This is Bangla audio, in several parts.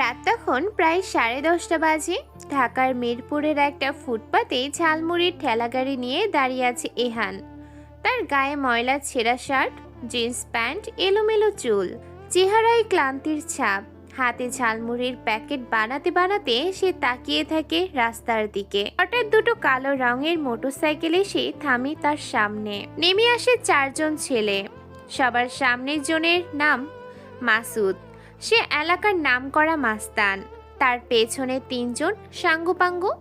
রাত তখন প্রায় 10:30 বাজে। ঢাকার মিরপুরের একটা ফুটপাতে ঝালমুড়ির ঠেলাগাড়ি নিয়ে দাঁড়িয়ে আছে এহান। তার গায়ে ময়লা ছেঁড়া শার্ট, জিন্স প্যান্ট, এলোমেলো চুল, চেহারায় ক্লান্তির ছাপ। হাতে ঝালমুড়ির প্যাকেট বানাতে বানাতে সে তাকিয়ে থাকে রাস্তার দিকে। হঠাৎ দুটো কালো রঙের মোটরসাইকেল এসে থামে তার সামনে। নেমে আসে 4জন ছেলে। সবার সামনের জনের নাম মাসুদ। সে এলাকার নামকরা মাস্তান। তার পেছনে 3জন সাঙ্গুপাঙ্গু।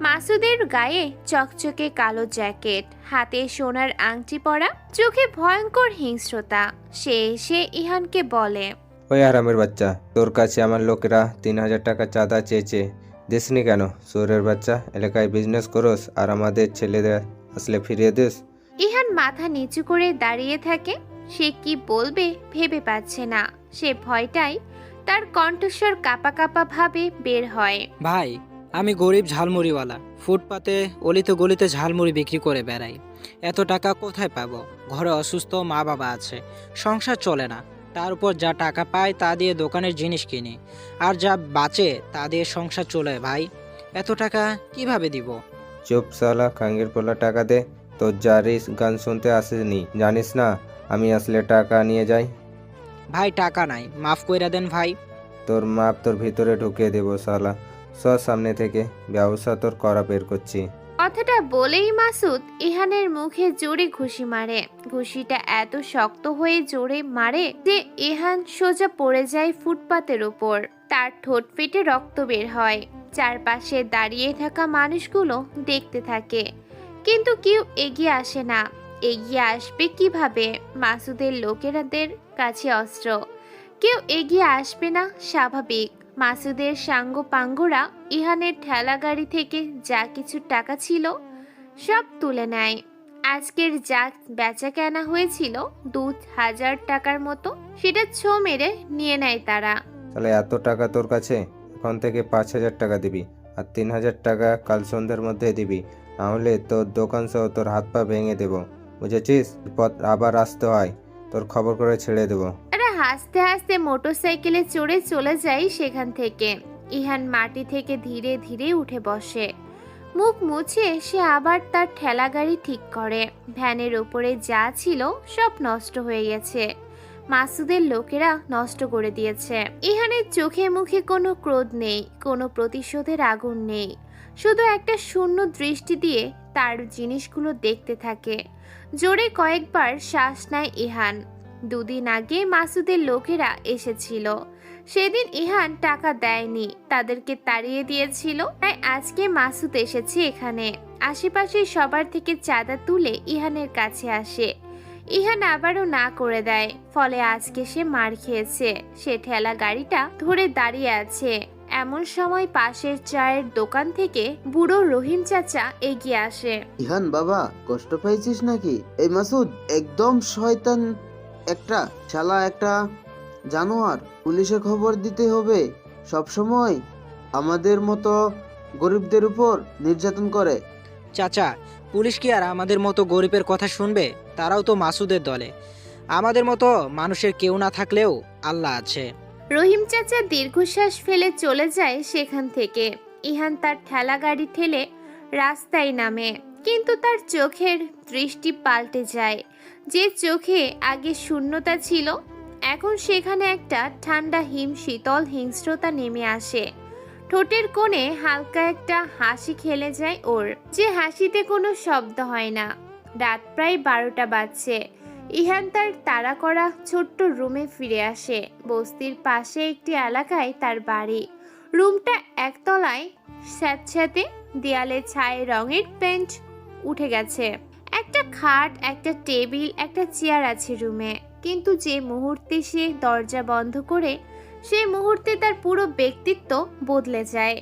মাসুদের গায়ে চকচকে কালো জ্যাকেট, হাতে সোনার আংটি পরা, চোখে ভয়ঙ্কর হিংস্রতা। সে এসে ইহানকে বলে, ওই আরামের বাচ্চা, তোর কাছে আমার লোকেরা 3,000 টাকা চাঁদা চেয়েছে, দিসনি কেন? চোরের বাচ্চা, এলাকায় বিজনেস করস আর আমাদের ছেলেদের আসলে ফিরিয়ে দিস? ইহান মাথা নিচু করে দাঁড়িয়ে থাকে। সে কি বলবে ভেবে পাচ্ছে না। সে ভয়টাই তার কণ্ঠস্বর কাঁপা কাঁপা ভাবে বের হয়। ভাই, আমি গরিব ঝালমুড়িওয়ালা। ফুটপাতে অলিতে গলিতে ঝালমুড়ি বিক্রি করে বেড়াই। এত টাকা কোথায় পাবো? ঘরে অসুস্থ মা বাবা আছে, সংসার চলে না। তার উপর যা টাকা পাই তা দিয়ে দোকানের জিনিস কিনি, আর যা বাঁচে তা দিয়ে সংসার চলে। ভাই, এত টাকা কিভাবে দিব? চুপ সালা, খাঙ্গের পোলা, টাকা দে। তোর জারিস গান শুনতে আসেনি জানিস না? আমি আসলে টাকা নিয়ে যাই। ভাই, টাকা নাই, মাফ কইরা দেন ভাই। তোর মাপ তোর ভিতরে ঢুকিয়ে দেবো সালা। সর সামনে থেকে, ব্যবসা তোর করা বের করছি। কথাটা বলেই মাসুদ ইহানের মুখে জোরে ঘুষি মারে। ঘুষিটা এত শক্ত হয়ে জোরে মারে যে ইহান সোজা পড়ে যায় ফুটপাতের উপর। তার ঠোঁট ফেটে রক্ত বের হয়। চারপাশে দাঁড়িয়ে থাকা মানুষগুলো দেখতে থাকে, কিন্তু কেউ এগিয়ে আসে না। এগিয়ে আসবে কিভাবে? মাসুদের লোকেরাদের কাছে অস্ত্র। কেউ এগিয়ে আসবে না, স্বাভাবিক। মাসুদের সাঙ্গপাঙ্গরা ইহানের ঠেলা গাড়ি থেকে যা কিছু টাকা ছিল সব তুলে নেয়। আজকের যা বেচা কেনা হয়েছিল 2,000 টাকার মতো, সেটা ছো মেরে নিয়ে নেয় তারা। তাহলে এত টাকা তোর কাছে? এখন থেকে 5,000 টাকা দিবি, আর 3,000 টাকা কাল সন্ধ্যার মধ্যে দিবি, নাহলে তোর দোকান সহ তোর হাত পা ভেঙে দেবো, বুঝেছিস? পথ আবার আসতে হয়, তোর খবর করে ছেড়ে দেবো। তারা হাসতে হাসতে মোটরসাইকেলে চড়ে চলে যায় সেখান থেকে। ইহান মাটি থেকে ধীরে ধীরে উঠে বসে। মুখ মুছে সে আবার তার ঠেলা গাড়ি ঠিক করে। ভ্যানের ওপরে যা ছিল সব নষ্ট হয়ে গেছে। মাসুদের লোকেরা নষ্ট করে দিয়েছে। ইহানের চোখে মুখে কোনো ক্রোধ নেই, কোনো প্রতিশোধের আগুন নেই। শুধু একটা শূন্য দৃষ্টি দিয়ে তার জিনিসগুলো দেখতে থাকে। জোরে কয়েকবার শ্বাস নেয় ইহান। 2 দিন আগে মাসুদের লোকেরা এসেছিল। সেদিন ইহান টাকা দেয়নি, তাদেরকে তাড়িয়ে দিয়েছিল। তাই আজকে মাসুদ এসেছে এখানে। আশেপাশে সবার থেকে চাঁদা তুলে ইহানের কাছে আসে। ইহান আবারও না করে দেয়, ফলে আজকে সে মার খেয়েছে। সে ঠেলা গাড়িটা ধরে দাঁড়িয়ে আছে। এমন সময় পাশের চায়ের দোকান থেকে বুড়ো রহিম চাচা এগিয়ে আসে। ইহান বাবা, কষ্ট পাইছিস নাকি? এই মাসুদ একদম শয়তান একটা শালা, একটা জানোয়ার। পুলিশে খবর দিতে হবে। সব সময় আমাদের মতো গরিবদের উপর নির্যাতন করে। চাচা, পুলিশ কি আর আমাদের মতো গরিবের কথা শুনবে? তারাও তো মাসুদের দলে। আমাদের মতো মানুষের কেউ না থাকলেও আল্লাহ আছে। রহিম চাচা দীর্ঘশ্বাস ফেলে চলে যায় সেখান থেকে। ইহান তার ঠেলা গাড়ি ঠেলে রাস্তায় নামে, কিন্তু তার চোখের দৃষ্টি পাল্টে যায়। যে চোখে আগে শূন্যতা ছিল, এখন সেখানে একটা ঠান্ডা শীতল হিংস্রতা নেমে আসে। ঠোঁটের কোণে হালকা একটা হাসি খেলে যায় ওর, যে হাসিতে কোনো শব্দ হয় না। রাত প্রায় 12টা বাজছে। ইহান তার তাড়া করা ছোট্ট রুমে ফিরে আসে। বস্তির পাশে একটি এলাকায় তার বাড়ি। রুমটা একতলায়, স্যাঁতস্যাঁতে, দেয়ালে ছাই রঙের পেন্ট উঠে গেছে। একটা খাট, একটা টেবিল, একটা চেয়ার আছে রুমে, কিন্তু যে মুহূর্তে সে দরজা বন্ধ করে, সেই মুহূর্তে তার পুরো ব্যক্তিত্ব বদলে যায়।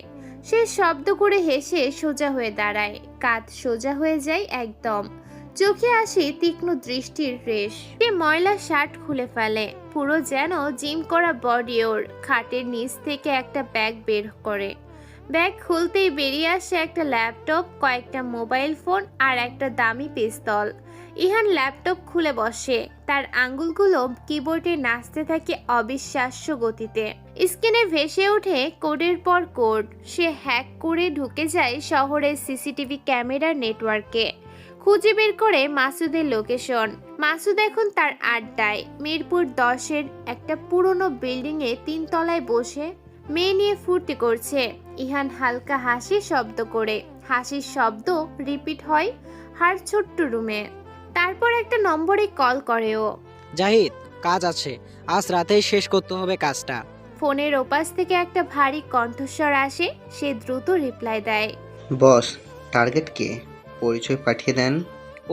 সে শব্দ করে হেসে সোজা হয়ে দাঁড়ায়। কাঁধ সোজা হয়ে যায় একদম। চোখে আসে তীক্ষ্ণ দৃষ্টির রেশ। সে ময়লা শার্ট খুলে ফেলে, পুরো যেন জিম করা বডি ওর। খাটের নিচ থেকে একটা ব্যাগ বের করে। ব্যাগ খুলতেই বেরিয়ে আসে একটা ল্যাপটপ, কয়েকটা মোবাইল ফোন আর একটা দামি পিস্তল। ইহান ল্যাপটপ খুলে বসে, তার আঙ্গুলগুলো কিবোর্ডে নাচতে থাকে অবিশ্বাস্য গতিতে। স্ক্রিনে ভেসে ওঠে কোডের পর কোড। সে হ্যাক করে ঢুকে যায় শহরের সিসিটিভি ক্যামেরার নেটওয়ার্কে, খুঁজে বের করে মাসুদের লোকেশন। মাসুদ এখন তার আড্ডায় মিরপুর 10-এর একটা পুরনো বিল্ডিংয়ে 3 তলায় বসে মেয়ে নিয়ে ফুর্তি করছে। ইহান হালকা হাসি শব্দ করে, হাসির শব্দ রিপিট হয় হার ছোট্ট রুমে। তারপর একটা নম্বরে কল করে ও। জাহিদ, কাজ আছে, আজ রাতেই শেষ করতে হবে কাজটা। ফোনের ওপাশ থেকে একটা ভারী কণ্ঠস্বর আসে। সে দ্রুত রিপ্লাই দেয়। বস, টার্গেট কে? পরিচয় পাঠিয়ে দেন।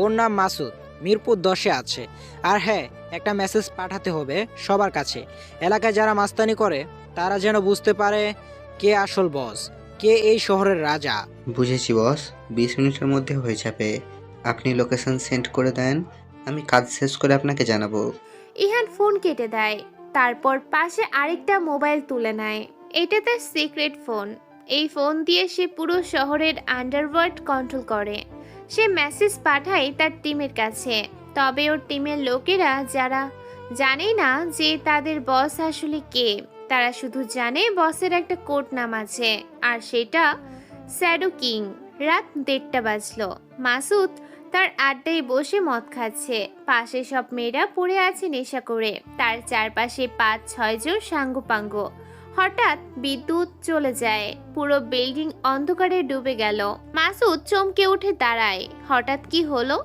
ওর নাম মাসুদ, মিরপুর 10-এ আছে। আর হ্যাঁ, একটা মেসেজ পাঠাতে হবে সবার কাছে। এলাকায় যারা মাস্তানি করে তারা যেন বুঝতে পারে কে আসল বস, কে এই শহরের রাজা। বুঝেছি বস, 20 মিনিটের মধ্যে হয়ে যাবে। আপনি লোকেশন সেন্ড করে দেন, আমি কাজ শেষ করে আপনাকে জানাবো। ইহান ফোন কেটে দেয়। তারপর পাশে আরেকটা মোবাইল তুলে নেয়। এটা তার সিক্রেট ফোন। এই ফোন দিয়ে সে পুরো শহরের আন্ডারওয়ার্ল্ড কন্ট্রোল করে। সে মেসেজ পাঠায় তার টিমের কাছে। তবে ওর টিমের লোকেরা যারা জানে না যে তাদের বস আসলে কে, তারা শুধু জানে বসের একটা কোড নাম আছে, আর সেটা শ্যাডো কিং। রাত 1:30 বাজলো। মাসুদ তার আড্ডায় বসে মদ খাচ্ছে। পাশে সব মেয়েরা পড়ে আছে নেশা করে। তার চারপাশে 5-6 জন সাঙ্গপাঙ্গ। হঠাৎ বিদ্যুৎ চলে যায়। পুরো বিল্ডিং অন্ধকারে ডুবে গেল। মাসুদ চমকে উঠে দাঁড়ায়। হঠাৎ কি হলো?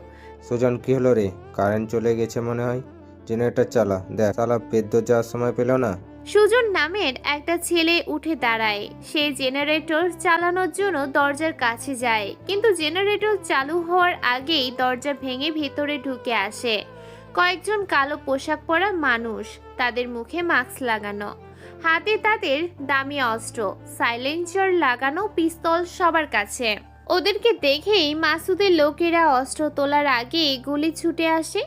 সুজন, কি হলো রে? কারেন্ট চলে গেছে মনে হয়। জেনারেটর চালা, দেখ শালা বিদ্যুৎ যাওয়ার সময় পেল না। সুজন নামের একটা ছেলে উঠে দাঁড়ায়। সে জেনারেটর চালানোর জন্য দরজার কাছে যায়, কিন্তু জেনারেটর চালু হওয়ার আগেই দরজা ভেঙে ভেতরে ঢুকে আসে কয়েকজন কালো পোশাক পরা মানুষ। তাদের মুখে মাস্ক লাগানো, হাতে তাদের দামি অস্ত্র, সাইলেন্সার লাগানো পিস্তল সবার কাছে। ওদেরকে দেখেই মাসুদের লোকেরা অস্ত্র তোলার আগে গুলি ছুটে আসে।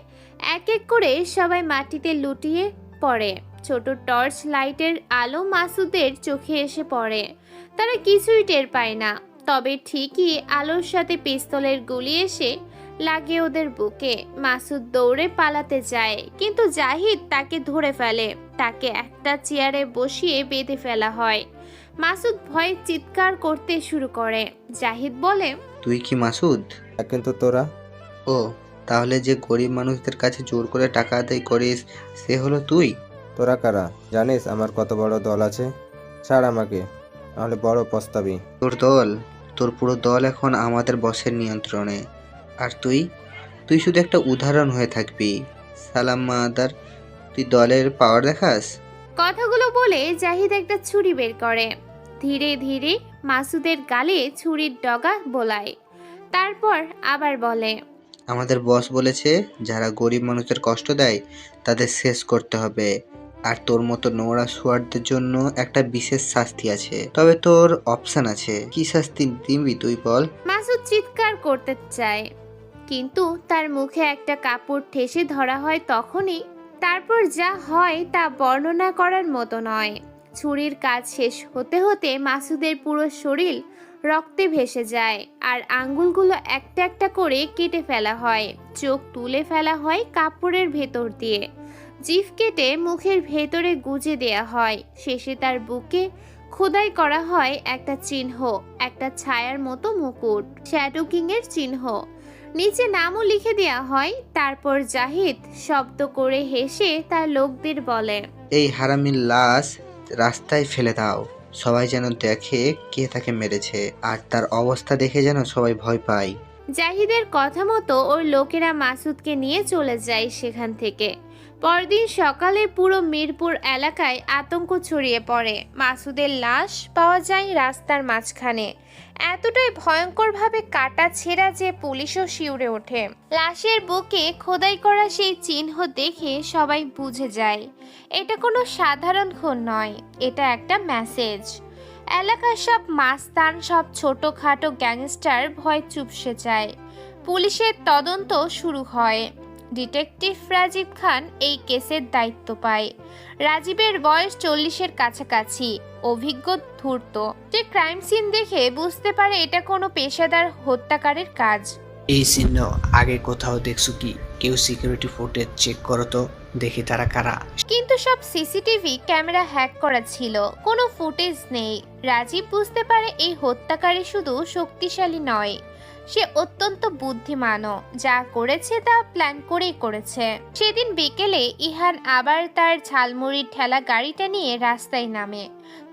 এক এক করে সবাই মাটিতে লুটিয়ে পড়ে। ছোট টর্চ লাইটের আলো মাসুদের চোখে এসে পড়ে। তারা কিছুই টের পায় না। তবে ঠিকই আলোর সাথে পিস্তলের গুলি এসে লাগে ওদের বুকে। মাসুদ দৌড়ে পালাতে যায়, কিন্তু জাহিদ তাকে ধরে ফেলে। তাকে একটা চেয়ারে বসিয়ে বেঁধে ফেলা হয়। মাসুদ ভয়ে চিৎকার করতে শুরু করে। জাহিদ বলে, তুই কি মাসুদ? কিন্তু তোরা? ও, তাহলে যে গরিব মানুষদের কাছে জোর করে টাকা আদায় করিস সে হলো তুই? তোরা কারা? জানিস আমার কত বড় দল আছে? ছাড় আমাকে, নাহলে বড় পস্তাবি। তোর দল? তোর পুরো দল এখন আমাদের বসের নিয়ন্ত্রণে। আর তুই তুই শুধু একটা উদাহরণ হয়ে থাকবি। সালাম মাদার, তুই দলের পাওয়ার দেখাস? কথাগুলো বলে জাহিদ একটা ছুরি বের করে। ধীরে ধীরে মাসুদের গালে ছুরির ডগা বোলায়। তারপর আবার বলে, আমাদের বস বলেছে যারা গরিব মানুষদের কষ্ট দেয় তাদের শেষ করতে হবে। আর তোর মতো নোংরা সোয়ারদের জন্য একটা বিশেষ শাস্তি আছে। তবে তোর অপশন আছে, কি শাস্তি দিবি তুই বল? মাসুদ চিৎকার করতে চায়, কিন্তু তার মুখে একটা কাপড় ঠেসে ধরা হয় তখনই। তারপর যা হয় তা বর্ণনা করার মতো নয়। ছুরির কাজ শেষ হতে হতে মাসুদের পুরো শরীর রক্তে ভেসে যায়, আর আঙ্গুলগুলো একটা একটা করে কেটে ফেলা হয়। চোখ তুলে ফেলা হয় কাপড়ের ভেতর দিয়ে। জিভ কেটে মুখের ভেতরে গুজে দেয়া হয়। শেষে তার বুকে খোদাই করা হয় একটা চিহ্ন, একটা ছায়ার মতো মুকুট, শ্যাডো কিং এর চিহ্ন। নিচে নামও লিখে দেয়া হয়। তারপর জাহিদ শব্দ করে হেসে তার লোকদের বলে, এই হারামির লাশ রাস্তায় ফেলে দাও, সবাই যেন দেখে কে তাকে মেরেছে, আর তার অবস্থা দেখে যেন সবাই ভয় পায়। জাহিদের কথা মতো ওর লোকেরা মাসুদকে নিয়ে চলে যায় সেখান থেকে। পরদিন সকালে পুরো মিরপুর এলাকায় আতঙ্ক ছড়িয়ে পড়ে। মাসুদের লাশ পাওয়া যায় রাস্তার মাঝখানে, এতটাই ভয়ঙ্করভাবে কাটা ছেঁড়া যে পুলিশও শিউরে ওঠে। লাশের বুকে খোদাই করা সেই চিহ্ন দেখে সবাই বুঝে যায় এটা কোনো সাধারণ খুন নয়, এটা একটা মেসেজ। এলাকার সব মাস্তান, সব ছোটখাটো গ্যাংস্টার ভয় চুপসে যায়। পুলিশের তদন্ত শুরু হয়। ডিটেকটিভ রাজীব খান এই কেসের দায়িত্ব পায়। রাজীবের বয়স 40-এর কাছাকাছি, অভিজ্ঞ ধূর্ত। যে ক্রাইম সিন দেখে বুঝতে পারে এটা কোনো পেশাদার হত্যাকারীর কাজ। এই চিহ্ন আগে কোথাও দেখছো কি? কেউ সিকিউরিটি ফুটেজ চেক করো তো, দেখি তারা কারা। কিন্তু সব সিসিটিভি ক্যামেরা হ্যাক করা ছিল, কোনো ফুটেজ নেই। রাজীব বুঝতে পারে এই হত্যাকারী শুধু শক্তিশালী নয়, সে অত্যন্ত বুদ্ধিমানও। যা করেছে তা প্ল্যান করেই করেছে। সেদিন বিকেলে ইহান আবার তার ঝালমুড়ির ঠেলা গাড়িটা নিয়ে রাস্তায় নামে।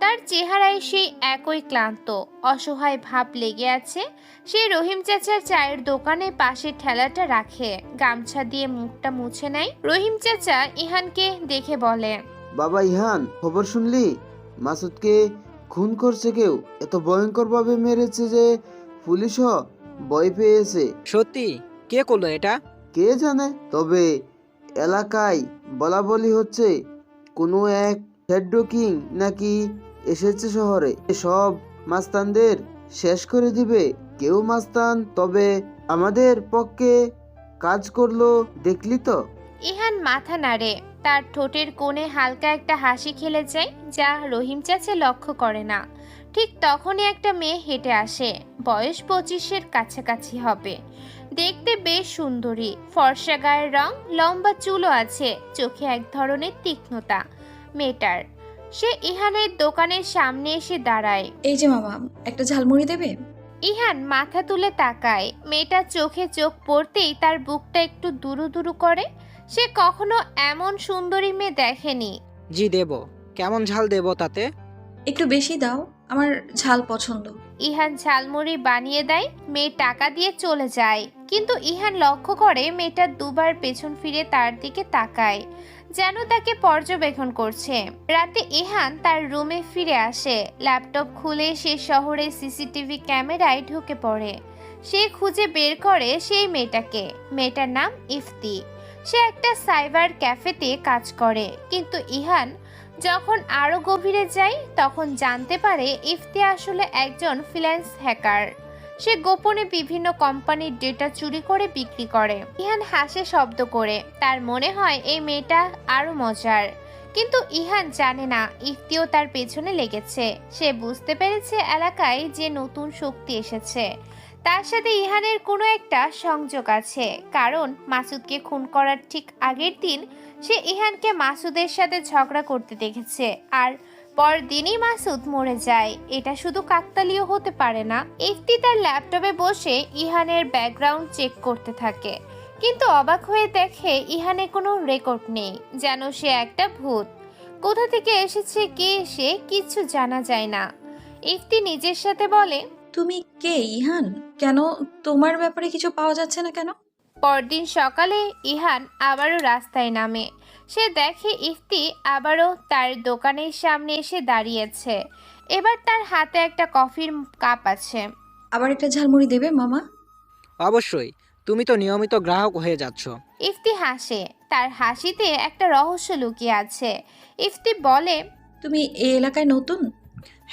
তার চেহারায় সেই একই ক্লান্ত অসহায় ভাব লেগে আছে। সে রহিম চাচার চায়ের দোকানে পাশে ঠেলাটা রাখে, গামছা দিয়ে মুখটা মুছে নেয়। রহিম চাচা ইহানকে দেখে বলে, বাবা ইহান, খবর শুনলি? মাসুদকে খুন করছে কেউ, এত ভয়ঙ্কর ভাবে মেরেছে যে পুলিশও ভয় পেয়েছে। সত্যি? কে করলো এটা? কে জানে, তবে এলাকায় বলা বলি হচ্ছে কোনো এক হেড্রো কিং নাকি এসেছে শহরে, সব মাস্তানদের শেষ করে দিবে। কেউ মাস্তান তবে আমাদের পক্ষে কাজ করলো, দেখলি তো? ইহান মাথা নাড়ে। তার ঠোঁটের কোণে হালকা একটা হাসি খেলে যায়, যা রহিম চাচা লক্ষ্য করে না। ঠিক তখনই একটা মেয়ে হেঁটে আসে, বয়স 25-এর কাছাকাছি হবে। দেখতে বেশ সুন্দরী, ফর্সা গায়ের রং, লম্বা চুলও আছে, চোখে এক ধরনের তীক্ষ্ণতা মেয়েটার। সে ইহানের দোকানের সামনে এসে দাঁড়ায়। এই যে মামা, একটা ঝালমুড়ি দেবে? ইহান মাথা তুলে তাকায়। মেয়েটার চোখে চোখ পড়তেই তার বুকটা একটু দুরু দুরু করে। সে কখনো এমন সুন্দরী মেয়ে দেখেনি। জি দেব। কেমন ঝাল দেব তাতে? একটু বেশি দাও, আমার ঝাল পছন্দ। ইহান ঝালমুড়ি বানিয়ে দেয়। মেয়ে টাকা দিয়ে চলে যায়, কিন্তু ইহান লক্ষ্য করে মেয়েটা দুবার পেছন ফিরে তার দিকে তাকায়, যেন তাকে পর্যবেক্ষণ করছে। রাতে ইহান তার রুমে ফিরে আসে। ল্যাপটপ খুলে সে শহরের সিসিটিভি ক্যামেরায় ঢুকে পড়ে। সে খুঁজে বের করে সেই মেয়েটাকে। মেয়েটার নাম ইফতি। সে একটা সাইবার ক্যাফেতে কাজ করে। কিন্তু ইহান যখন আরো গভীরে যায়, তখন জানতে পারে ইফতি আসলে একজন ফ্রিল্যান্স হ্যাকার। সে গোপনে বিভিন্ন কোম্পানির ডেটা চুরি করে বিক্রি করে। ইহান হাসে শব্দ করে। তার মনে হয় এই মেয়েটা আরো মজার। কিন্তু ইহান জানে না ইফতিও তার পেছনে লেগেছে। সে বুঝতে পেরেছে এলাকায় যে নতুন শক্তি এসেছে, তার সাথে ইহানের কোনো একটা সংযোগ আছে। কারণ মাসুদকে খুন করার ঠিক আগের দিন সে ইহানকে মাসুদের সাথে ঝগড়া করতে দেখেছে, আর পরদিনই মাসুদ মরে যায়। এটা শুধু কাকতালীয় হতে পারে না। ইফতি তার ল্যাপটপে বসে ইহানের ব্যাকগ্রাউন্ড চেক করতে থাকে, কিন্তু অবাক হয়ে দেখে ইহানে কোনো রেকর্ড নেই, যেন সে একটা ভূত। কোথা থেকে এসেছে, কে এসে, কিচ্ছু জানা যায় না। ইফতি নিজের সাথে বলে, তুমি কে ইহান? কেন তোমার ব্যাপারে কিছু পাওয়া যাচ্ছে না কেন? পরদিন সকালে ইহান আবারও রাস্তায় নামে। সে দেখে ইফতি আবারও তার দোকানের সামনে এসে দাঁড়িয়েছে। এবার তার হাতে একটা কফির কাপ আছে। আবার একটা ঝালমুড়ি দেবে মামা? অবশ্যই, তুমি তো নিয়মিত গ্রাহক হয়ে যাচ্ছ। ইফতি হাসে। তার হাসিতে একটা রহস্য লুকিয়ে আছে। ইফতি বলে, তুমি এই এলাকায় নতুন?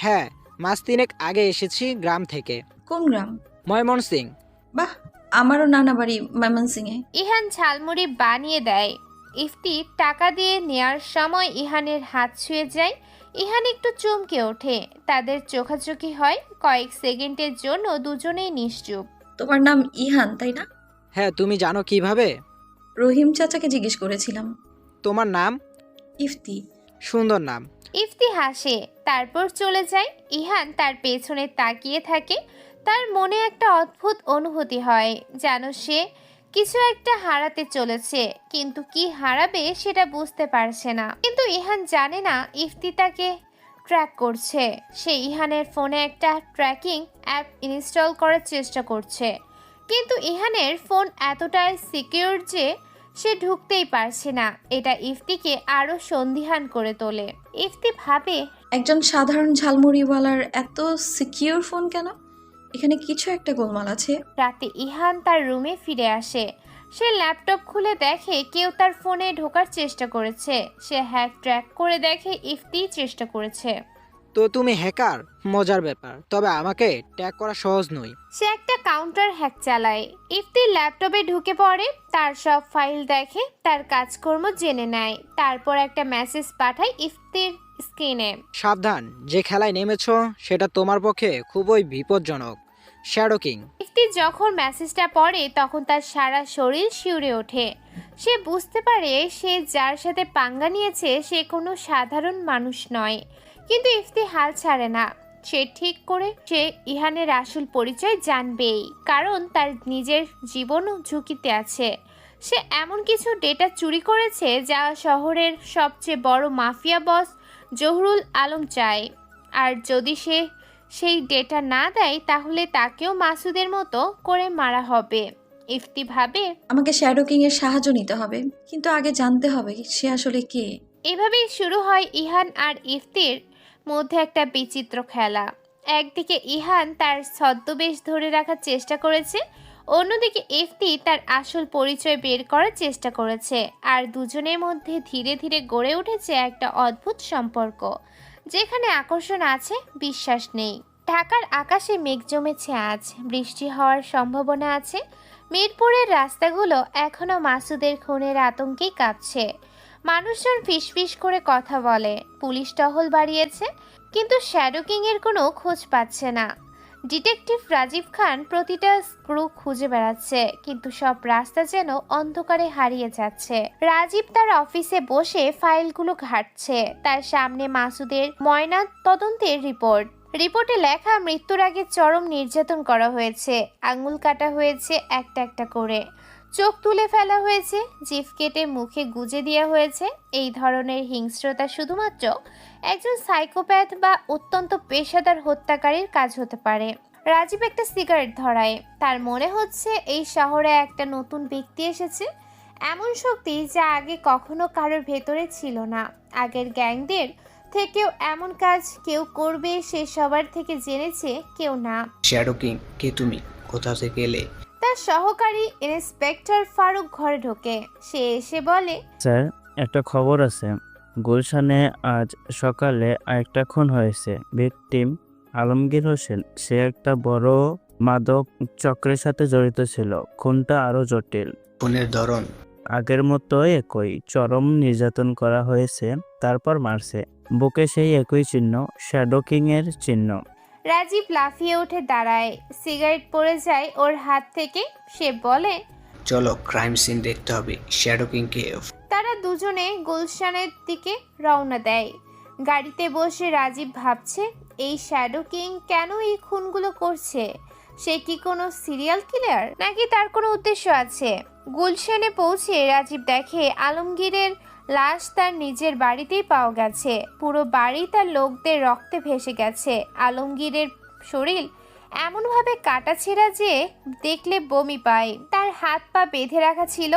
হ্যাঁ, মাস তিনেক আগে এসেছি গ্রাম থেকে। কোন গ্রাম? ময়মনসিং। বাহ, আমারও নানা বাড়ি ময়মনসিংহে। ইহান ঝালমুড়ি বানিয়ে দেয়। ইফতি টাকা দিয়ে নেয়ার সময় ইহানের হাত ছুঁয়ে যায়। ইহান একটু চমকে ওঠে। তাদের চোখাচোখি হয়। কয়েক সেকেন্ডের জন্য দুজনেই নিশ্চুপ। তোমার নাম ইহান, তাই না? হ্যাঁ, তুমি জানো কিভাবে? রহিম চাচাকে জিজ্ঞেস করেছিলাম। তোমার নাম? ইফতি। সুন্দর নাম। ইফতি হাসে, তারপর চলে যায়। ইহান তার পেছনে তাকিয়ে থাকে। তার মনে একটা অদ্ভুত অনুভূতি হয়, যেন সে কিছু একটা হারাতে চলেছে, কিন্তু কি হারাবে সেটা বুঝতে পারছে না। কিন্তু ইহান জানে না ইফতি তাকে ট্র্যাক করছে। সে ইহানের ফোনে একটা ট্র্যাকিং অ্যাপ ইনস্টল করার চেষ্টা করছে, কিন্তু ইহানের ফোন এতটাই সিকিউর যে সে ঢুকতেই পারছে না। এটা ইফতিকে আরো সন্দিহান করে তোলে। ইফতি ভাবে, একজন সাধারণ ঝালমুড়িওয়ালার এত সিকিউর ফোন কেন? এখানে কিছু একটা গোলমাল আছে। রাতে ইহান তার রুমে ফিরে আসে। সে ল্যাপটপ খুলে দেখে কেউ তার ফোনে ঢোকার চেষ্টা করেছে। সে হ্যাক ট্র্যাক করে দেখে ইফতি চেষ্টা করেছে। তো তুমি হ্যাকার? মজার ব্যাপার, তবে আমাকে ট্যাগ করা সহজ নয়। সে একটা কাউন্টার হ্যাক চালায়। ইফতির ল্যাপটপে ঢুকে পড়ে, তার সব ফাইল দেখে, তার কাজকর্ম জেনে নেয়। তারপর একটা মেসেজ পাঠায় ইফতির স্ক্রিনে। সাবধান, যে খেলায় নেমেছো সেটা তোমার পক্ষে খুবই বিপজ্জনক। Shadow king. ইফতি যখন মেসেজটা পড়ে তখন তার সারা শরীর শিউরে ওঠে। সে বুঝতে পারে সে যার সাথে পাঙ্গা নিয়েছে সে কোনো সাধারণ মানুষ নয়। কিন্তু ইফতি হাল ছাড়ে না। সে ঠিক করে সে ইহানের আসল পরিচয় জানবেই, কারণ তার নিজের জীবনও ঝুঁকিতে আছে। সে এমন কিছু ডেটা চুরি করেছে যা শহরের সবচেয়ে বড় মাফিয়া বস জহুরুল আলম চায়। আর যদি সে সেই ডেটা না দেয় তাহলে তাকেও মাসুদের মতো করে মারা হবে। ইফতি ভাবে আমাকে শ্যাডো কিং এর সাহায্য নিতে হবে, কিন্তু আগে জানতে হবে সে আসলে কে। এভাবেই শুরু হয় ইহান আর ইফতির মধ্যে একটা বিচিত্র খেলা। একদিকে ইহান তার ছদ্মবেশ ধরে রাখার চেষ্টা করেছে, অন্যদিকে ইফতি তার আসল পরিচয় বের করার চেষ্টা করেছে। আর দুজনের মধ্যে ধীরে ধীরে গড়ে উঠেছে একটা অদ্ভুত সম্পর্ক, যেখানে আকর্ষণ আছে, বিশ্বাস নেই। ঢাকার আকাশে মেঘ জমেছে, আজ বৃষ্টি হওয়ার সম্ভাবনা আছে। মিরপুরের রাস্তাগুলো এখনো মাসুদের খুনের আতঙ্কেই কাঁপছে। মানুষজন ফিসফিস করে কথা বলে, পুলিশ টহল বাড়িয়েছে, কিন্তু শ্যাডো কিং এর কোনো খোঁজ পাচ্ছে না। ডিটেকটিভ রাজীব খান প্রতিটা ক্লু খুঁজে বেড়াচ্ছে, কিন্তু সব রাস্তা যেন অন্ধকারে হারিয়ে যাচ্ছে। রাজীব তার অফিসে বসে ফাইলগুলো ঘাঁটছে। তার সামনে মাসুদের ময়না তদন্তের রিপোর্টে লেখা মৃত্যুর আগে চরম নির্যাতন করা হয়েছে, আঙুল কাটা হয়েছে একটা একটা করে, চোখ তুলে ফেলা হয়েছে, জিভ কেটে মুখে গুজে দেওয়া হয়েছে। এই ধরনের হিংস্রতা শুধুমাত্র একজন সাইকোপ্যাথ বা অত্যন্ত পেশাদার হত্যাকারীর কাজ হতে পারে। রাজীব একটা সিগারেট ধরায়। তার মনে হচ্ছে এই শহরে একটা নতুন ব্যক্তি এসেছে, এমন শক্তি যা আগে কখনো কারোর ভেতরে ছিল না। আগের গ্যাংদের থেকেও এমন কাজ কেউ করবে সে সবার থেকে জেনেছে, কেউ না। শ্যাডো কিং, কে তুমি? কোথা থেকে এলে? তার সহকারী ইন্সপেক্টর ফারুক ঘরে ঢোকে। সে এসে বলে, স্যার, একটা খবর আছে। গুলশানে আজ সকালে আরেকটা খুন হয়েছে। ভিকটিম আলমগীর হোসেন। সে একটা বড় মাদক চক্রের সাথে জড়িত ছিল। খুনটা আরো জটিল। ফোনের ধরন? আগের মতো একই, চরম নির্যাতন করা হয়েছে, তারপর মারছে। বুকে সেই একই চিহ্ন, শ্যাডো কিং এর চিহ্ন। রাজীব লাফিয়ে উঠে দাঁড়ায়, সিগারেট পড়ে যায় ওর হাত থেকে। সে বলে, চলো ক্রাইম সিন দেখতে হবে। শ্যাডো কিং কে? তারা দুজনে গুলশানের দিকে রওনা দেয়। গাড়িতে বসে রাজীব ভাবছে, এই শ্যাডো কিং কেন এই খুনগুলো করছে? সে কি কোনো সিরিয়াল কিলার, নাকি তার কোনো উদ্দেশ্য আছে? গুলশানে পৌঁছে রাজীব দেখে আলমগীরের লাশ তার নিজের বাড়িতেই পাওয়া গেছে। পুরো বাড়ি তার লোকদের রক্তে ভেসে গেছে। আলমগীরের শরীর এমনভাবে কাটাছেঁড়া যে দেখলে বমি পায়। তার হাত পা বেঁধে রাখা ছিল,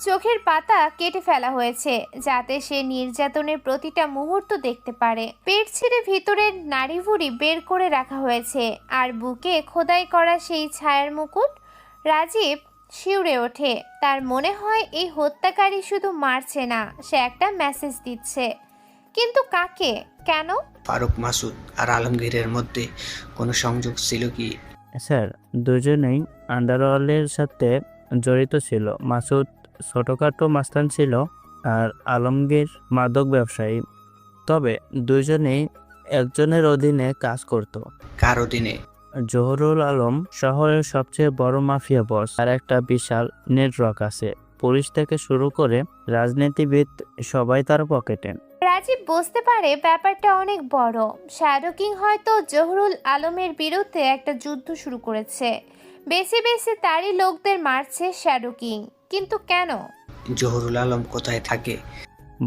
চোখের পাতা কেটে ফেলা হয়েছে যাতে সে নির্যাতনের প্রতিটা মুহূর্ত দেখতে পারে। পেট ছেড়ে ভিতরের নাড়িভুড়ি বের করে রাখা হয়েছে, আর বুকে খোদাই করা সেই ছায়ার মুকুট। রাজীব শিউরে ওঠে। তার মনে হয় এই হত্যাকারী শুধু মারছে না, সে একটা মেসেজ দিচ্ছে। কিন্তু কাকে, কেন? ফারুক, মাসুদ আর আলমগীরের মধ্যে কোনো সংযোগ ছিল কি? স্যার, দুজনেই আন্ডারওয়ার্ল্ডের সাথে জড়িত ছিল। মাসুদ ছোটখাটো মাস্তান ছিল, আর আলমগীর মাদক ব্যবসায়ী। তবে দুজনেই একজনের অধীনে কাজ করত। কার অধীনে? জহুরুল আলম শহরের সবচেয়ে বড় মাফিয়া বস। আর একটা বিশাল নেটওয়ার্ক আছে, পুলিশ থেকে শুরু করে রাজনীতিবিদ সবাই তার পকেটে। রাজীব বুঝতে পারে ব্যাপারটা অনেক বড়। শ্যাডো কিং হয়তো জহুরুল আলমের বিরুদ্ধে একটা যুদ্ধ শুরু করেছে। বেছে বেছে তারই লোকদের মারছে শ্যাডো কিং। কিন্তু কেন? জহুরুল আলম কোথায় থাকে?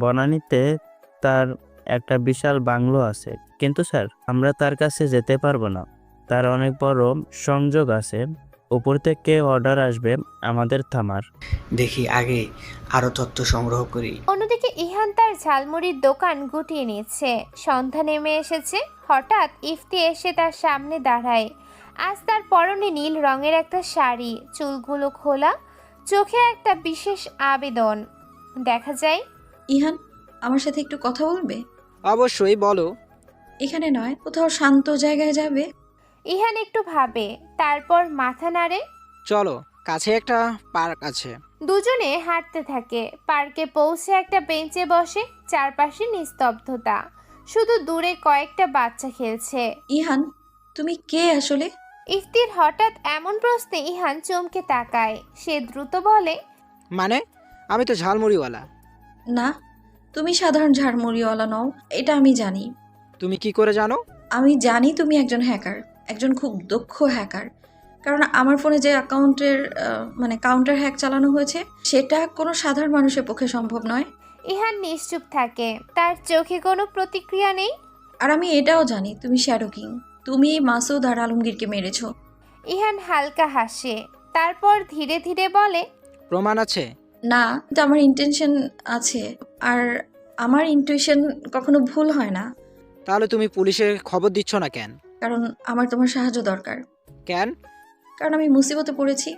বনানীতে তার একটা বিশাল বাংলো আছে, কিন্তু স্যার আমরা তার কাছে যেতে পারবো না। তার অনেক বড় সংযোগ আছে, উপর থেকে অর্ডার আসবে আমাদের থামার। দেখি আগে আরো তথ্য সংগ্রহ করি। অন্যদিকে ইহান তার ঝালমুড়ির দোকান গুটিয়ে নিচ্ছে। সন্ধ্যা নেমে এসেছে। হঠাৎ ইফতি এসে তার সামনে দাঁড়ায়। আজ তার পরনে নীল রঙের একটা শাড়ি, চুলগুলো খোলা, চোখে একটা বিশেষ আবেদন দেখা যায়। ইহান, আমার সাথে একটু কথা বলবে? অবশ্যই, বলো। এখানে নয়, কোথাও শান্ত জায়গায় যাবে। ইহান একটু ভাবে, তারপর মাথা নাড়ে। চলো, কাছে একটা পার্ক আছে। দুজনে হাঁটতে থাকে। পার্কে পৌঁছে একটা বেঞ্চে বসে। চারপাশে নিস্তব্ধতা, শুধু দূরে কয়েকটা বাচ্চা খেলছে। ইহান, তুমি কে আসলে? ইফতির হঠাৎ এমন প্রশ্নে ইহান চমকে তাকায়। সে দ্রুত বলে, মানে আমি তো ঝালমুড়িওয়ালা। না, তুমি সাধারণ ঝাড়মুড়িওয়ালা নও, এটা আমি জানি। তুমি কি করে জানো? আমি জানি তুমি একজন হ্যাকার, একজন খুব দক্ষ হ্যাকার। কারণ আমার ফোনে যে অ্যাকাউন্টের কাউন্টার হ্যাক চালানো হয়েছে, সেটা কোনো সাধারণ মানুষের পক্ষে সম্ভব নয়। ইহান নিশ্চুপ থাকে, তার চোখে কোনো প্রতিক্রিয়া নেই। আর আমি এটাও জানি তুমি শ্যাডো কিং, তুমি মাসুদ আর আলমগীরকে মেরেছো। ইহান হালকা হাসে, তারপর ধীরে ধীরে বলে, প্রমাণ আছে? না, কিন্তু আমার ইন্টেনশন আছে, আর আমার ইনটুইশন কখনো ভুল হয় না। তাহলে তুমি পুলিশে খবর দিচ্ছ না কেন? কারণ আমার তোমার সাহায্য দরকার। কেন? কারণ আমি মুসিবতে পড়েছি।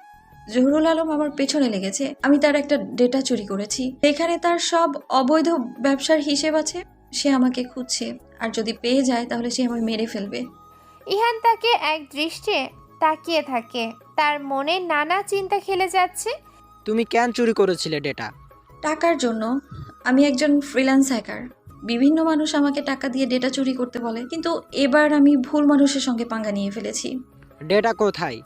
জহুরুল আলম আমার পেছনে লেগেছে। আমি তার একটা ডেটা চুরি করেছি, এখানে তার সব অবৈধ ব্যবসার হিসেব আছে। সে আমাকে খুঁজছে, আর যদি পেয়ে যায় তাহলে সে আমায় মেরে ফেলবে। ইহান তাকে এক দৃষ্টে তাকিয়ে থাকে, তার মনে নানা চিন্তা খেলে যাচ্ছে। তুমি কেন চুরি করেছিলে ডেটা? টাকার জন্য। আমি একজন ফ্রিল্যান্স হ্যাকার। বিভিন্ন মানুষ আমাকে টাকা দিয়ে ডেটা চুরি করতে বলে, কিন্তু এবার আমি ভুল মানুষের সঙ্গে পাঙ্গা নিয়ে ফেলেছি। ডেটা কোথায়?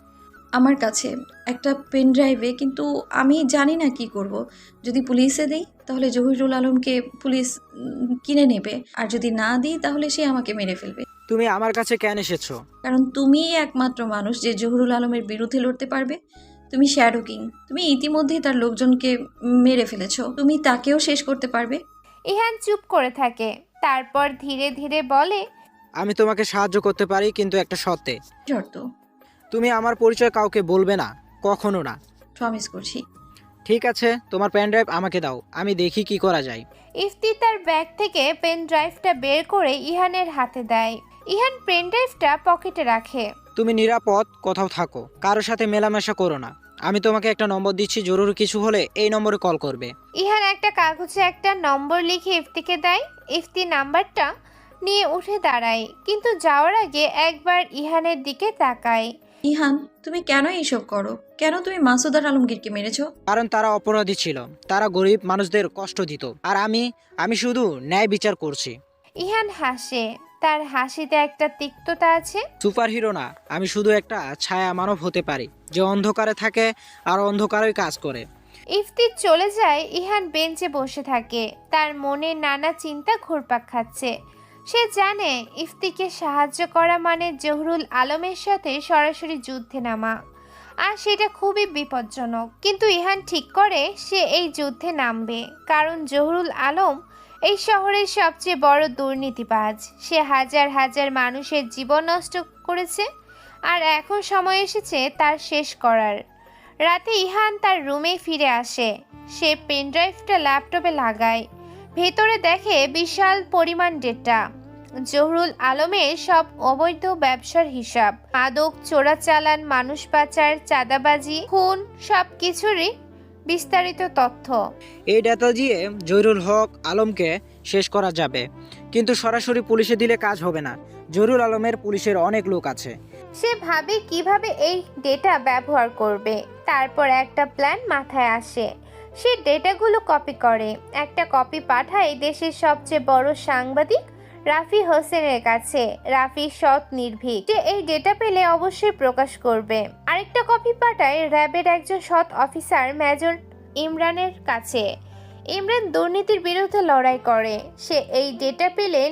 আমার কাছে একটা পেন ড্রাইভে, কিন্তু আমি জানি না কি করব। যদি পুলিশে দিই তাহলে জহিরুল আলমকে পুলিশ কিনে নেবে, আর যদি না দিই তাহলে সে আমাকে মেরে ফেলবে। তুমি আমার কাছে কেন এসেছো? কারণ তুমিই একমাত্র মানুষ যে জহুরুল আলমের বিরুদ্ধে লড়তে পারবে। তুমি শ্যাডো কিং, তুমি ইতিমধ্যেই তার লোকজনকে মেরে ফেলেছো, তুমি তাকেও শেষ করতে পারবে। ইহান চুপ করে থাকে, তারপর ধীরে ধীরে বলে, আমি তোমাকে সাহায্য করতে পারি, কিন্তু একটা শর্তে। শর্ত? তুমি আমার পরিচয় কাউকে বলবে না, কখনো না। প্রমিস করছি। ঠিক আছে, তোমার পেন ড্রাইভ আমাকে দাও, আমি দেখি কি করা যায়। ইফতি তার ব্যাগ থেকে পেন ড্রাইভটা বের করে ইহানের হাতে দেয়। ইহান পেন ড্রাইভটা পকেটে রাখে। তুমি নিরাপদ কোথাও থাকো, কারোর সাথে মেলামেশা করো না। আমি তোমাকে একটা নম্বর দিচ্ছি, জরুরি কিছু হলে এই নম্বরে কল করবে। ইহান একটা কাগজে একটা নম্বর লিখে ইফতিকে দেয়। ইফতি নাম্বারটা নিয়ে উঠে দাঁড়ায়, কিন্তু যাওয়ার আগে একবার ইহানের দিকে তাকায়। ইহান, তুমি কেন এইসব করো? কেন তুমি মাসুদ আর আলমগীরকে মেরেছো? কারণ তারা অপরাধী ছিল, তারা গরিব মানুষদের কষ্ট দিত, আর আমি শুধু ন্যায় বিচার করছি। ইহান হাসে, তার হাসিতে একটা তিক্ততা আছে। সুপারহিরো না, আমি শুধু একটা ছায়া মানব হতে পারি, যে অন্ধকারে থাকে আর অন্ধকারেই কাজ করে। ইফতি চলে যায়। ইহান বেঞ্চে বসে থাকে, তার মনে নানা চিন্তা ঘুরপাক খাচ্ছে। সে জানে ইফতিকে সাহায্য করা মানে জহুরুল আলমের সাথে সরাসরি যুদ্ধে নামা, আর সেটা খুবই বিপজ্জনক। কিন্তু ইহান ঠিক করে সে এই যুদ্ধে নামবে, কারণ জহুরুল আলম এই শহরের সবচেয়ে বড় দুর্নীতিবাজ। সে হাজার হাজার মানুষের জীবন নষ্ট করেছে, আর এখন সময় এসেছে তার শেষ করার। রাতে ইহান তার রুমে ফিরে আসে। সে পেনড্রাইভটা ল্যাপটপে লাগায়, ভেতরে দেখে বিশাল পরিমাণ ডেটা। জহুরুল আলমের সব অবৈধ ব্যবসার হিসাব, মাদক চোরাচালান, মানুষ পাচার, চাঁদাবাজি, খুন, সব কিছুরই বিস্তারিত তথ্য। এই ডেটা দিয়ে জহিরুল হক আলমকে শেষ করা যাবে, কিন্তু সরাসরি পুলিশে দিলে কাজ হবে না। জহিরুল আলমের পুলিশের অনেক লোক আছে। সে ভাবে কিভাবে এই ডেটা ব্যবহার করবে। তারপর একটা প্ল্যান মাথায় আসে। সে ডেটাগুলো কপি করে, একটা কপি পাঠায় দেশের সবচেয়ে বড় সাংবাদিক রাফি হোসেনের কাছে। রাফি সৎ নির্ভীক, সে এই ডেটা পেলে অবশ্যই প্রকাশ করবে। আরেকটা কপি পাঠায় র্যাবের একজন সৎ অফিসার মেজর ইমরানের কাছে। ইমরান দুর্নীতির বিরুদ্ধে লড়াই করে, সে এই ডেটা পেলে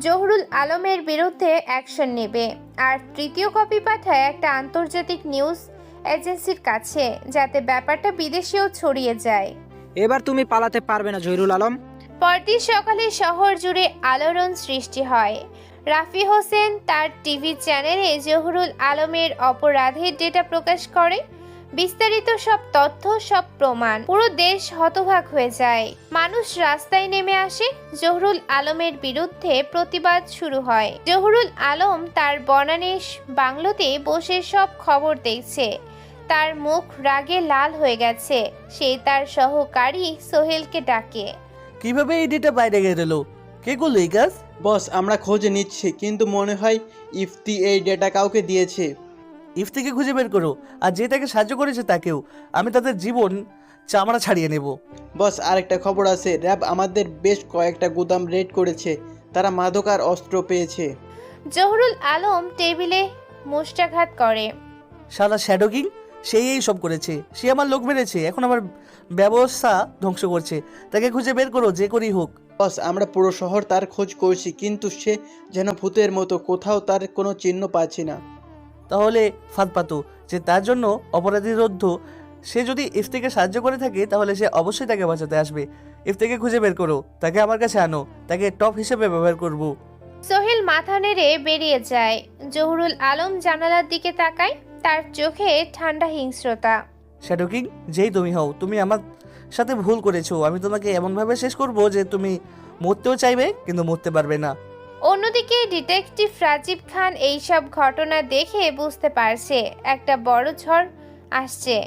জহুরুল আলমের বিরুদ্ধে অ্যাকশন নেবে। আর তৃতীয় কপি পাঠায় একটা আন্তর্জাতিক নিউজ এজেন্সির কাছে, যাতে ব্যাপারটা বিদেশেও ছড়িয়ে যায়। এবার তুমি পালাতে পারবে না জহিরুল আলম। পরদিন সকালে শহর জুড়ে আলোড়ন সৃষ্টি হয়। রাফি হোসেন তার টিভি চ্যানেলে জহুরুল আলমের অপরাধের ডেটা প্রকাশ করে। বিস্তারিত সব তথ্য, সব প্রমাণ। পুরো দেশ হতবাক হয়ে যায়। মানুষ রাস্তায় নেমে আসে। জহুরুল আলমের বিরুদ্ধে প্রতিবাদ শুরু হয়। জহুরুল আলম তার বনানীশ বাংলোতে বসে সব খবর দেখছে। তার মুখ রাগে লাল হয়ে গেছে। সে তার সহকারী সোহেলকে ডাকে। কিভাবে এই ডেটা বাইরে গেল? কে করলো এই কাজ? বস, আমরা খোঁজ নিচ্ছি, কিন্তু মনে হয় ইফতি এই ডেটা কাউকে দিয়েছে। ইফতিকে খুঁজে বের করো, আর যে তাকে সাহায্য করেছে তাকেও। আমি তাদের জীবন চামড়া ছাড়িয়ে নেব। বস, আরেকটা খবর আছে, র্যাব আমাদের বেশ কয়েকটা গুদাম রেড করেছে, তারা মাদক আর অস্ত্র পেয়েছে। জহুরুল আলম টেবিলে মুষ্টাঘাত করে। শালা শ্যাডো কিং, সেই এই সব করেছে। সে আমার লোক মেরেছে, এখন আমার ব্যবস্থা ধ্বংস করছে। তাকে খুঁজে বের করো, যে করেই হোক। বস, আমরা পুরো শহর তার খোঁজ করছি, কিন্তু সে যেন ভূতের মতো, কোথাও তার কোনো চিহ্ন পাচ্ছি না। তাহলে ফাঁদ পাতো যে তার জন্য অপরাধীরোধ্য। সে যদি ইফতিকে সাহায্য করে থাকে তাহলে সে অবশ্যই তাকে বাঁচাতে আসবে। ইফতিকে খুঁজে বের করো, তাকে আমার কাছে আনো, তাকে টপ হিসেবে ব্যবহার করব। সোহেল মাথা নেড়ে বেরিয়ে যায়। জহুরুল আলম জানালার দিকে তাকায়, তার চোখে ঠান্ডা হিংস্রতা। শ্যাডো কিং, যেই তুমি হও, তুমি আমার সাথে ভুল করেছো। আমি তোমাকে এমনভাবে শেষ করব যে তুমি মরতেও চাইবে কিন্তু মরতে পারবে না। অন্যদিকে ডিটেকটিভ রাজীব খান এইসব ঘটনা দেখে বুঝতে পারছে একটা বড় ঝড় আসছে।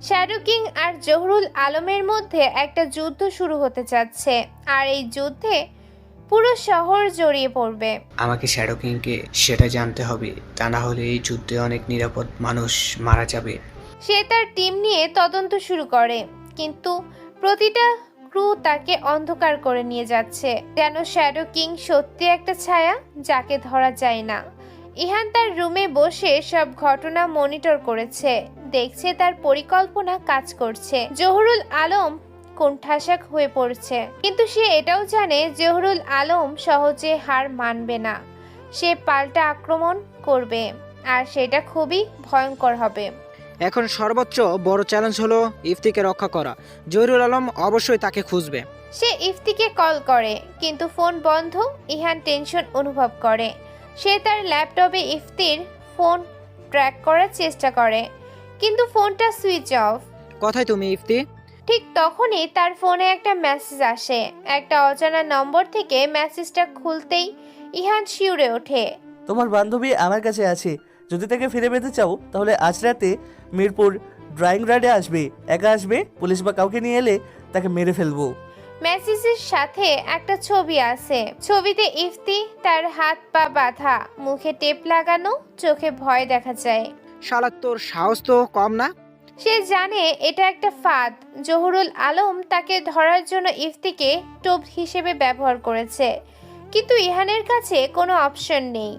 শ্যাডো কিং আর জহুরুল আলমের মধ্যে একটা যুদ্ধ শুরু হতে যাচ্ছে, আর এই যুদ্ধে পুরো শহর জড়িয়ে পড়বে। আমাকে শ্যাডো কিংকে সেটা জানতে হবে, তা না হলে এই যুদ্ধে অনেক নিরাপদ মানুষ মারা যাবে। সে তার টিম নিয়ে তদন্ত শুরু করে, কিন্তু প্রতিটা ক্রু তাকে অন্ধকার করে নিয়ে যাচ্ছে, যেন শ্যাডো কিং সত্যি একটা ছায়া যাকে ধরা যায় না। ইহান তার রুমে বসে সব ঘটনা মনিটর করেছে, দেখছে তার পরিকল্পনা কাজ করছে। জহুরুল আলম কোণঠাসা হয়ে পড়ছে, কিন্তু সে এটাও জানে জহুরুল আলম সহজে হার মানবে না। সে পাল্টা আক্রমণ করবে, আর সেটা খুবই ভয়ঙ্কর হবে। এখন সর্বোচ্চ বড় চ্যালেঞ্জ হলো ইফতিকে রক্ষা করা। জহিরুল আলম অবশ্যই তাকে খুঁজবে। সে ইফতিকে কল করে, কিন্তু ফোন বন্ধ। ইহান টেনশন অনুভব করে। সে তার ল্যাপটপে ইফতির ফোন ট্র্যাক করার চেষ্টা করে, কিন্তু ফোনটা সুইচ অফ। কোথায় তুমি ইফতি? ঠিক তখনই তার ফোনে একটা মেসেজ আসে। একটা অজানা নম্বর থেকে মেসেজটা খুলতেই ইহান শিউরে ওঠে। তোমার বান্ধবী আমার কাছে আছে, যদি তাকে ফিরে পেতে চাও তাহলে আজ রাতে মিরপুর ড্রাইং রাইডে আসবে। একা আসবে, পুলিশ বা কাউকে নিয়ে এলে তাকে মেরে ফেলবো। মেসেজের সাথে একটা ছবি আছে। ছবিতে ইফতি, তার হাত পা বাঁধা, মুখে টেপ লাগানো, চোখে ভয় দেখা যায়। শালা তোর সাহস তো কম না। সে জানে এটা একটা ফাঁদ। জহুরুল আলম তাকে ধরার জন্য ইফতিকে টোপ হিসেবে ব্যবহার করেছে, কিন্তু ইহানের কাছে কোনো অপশন নেই।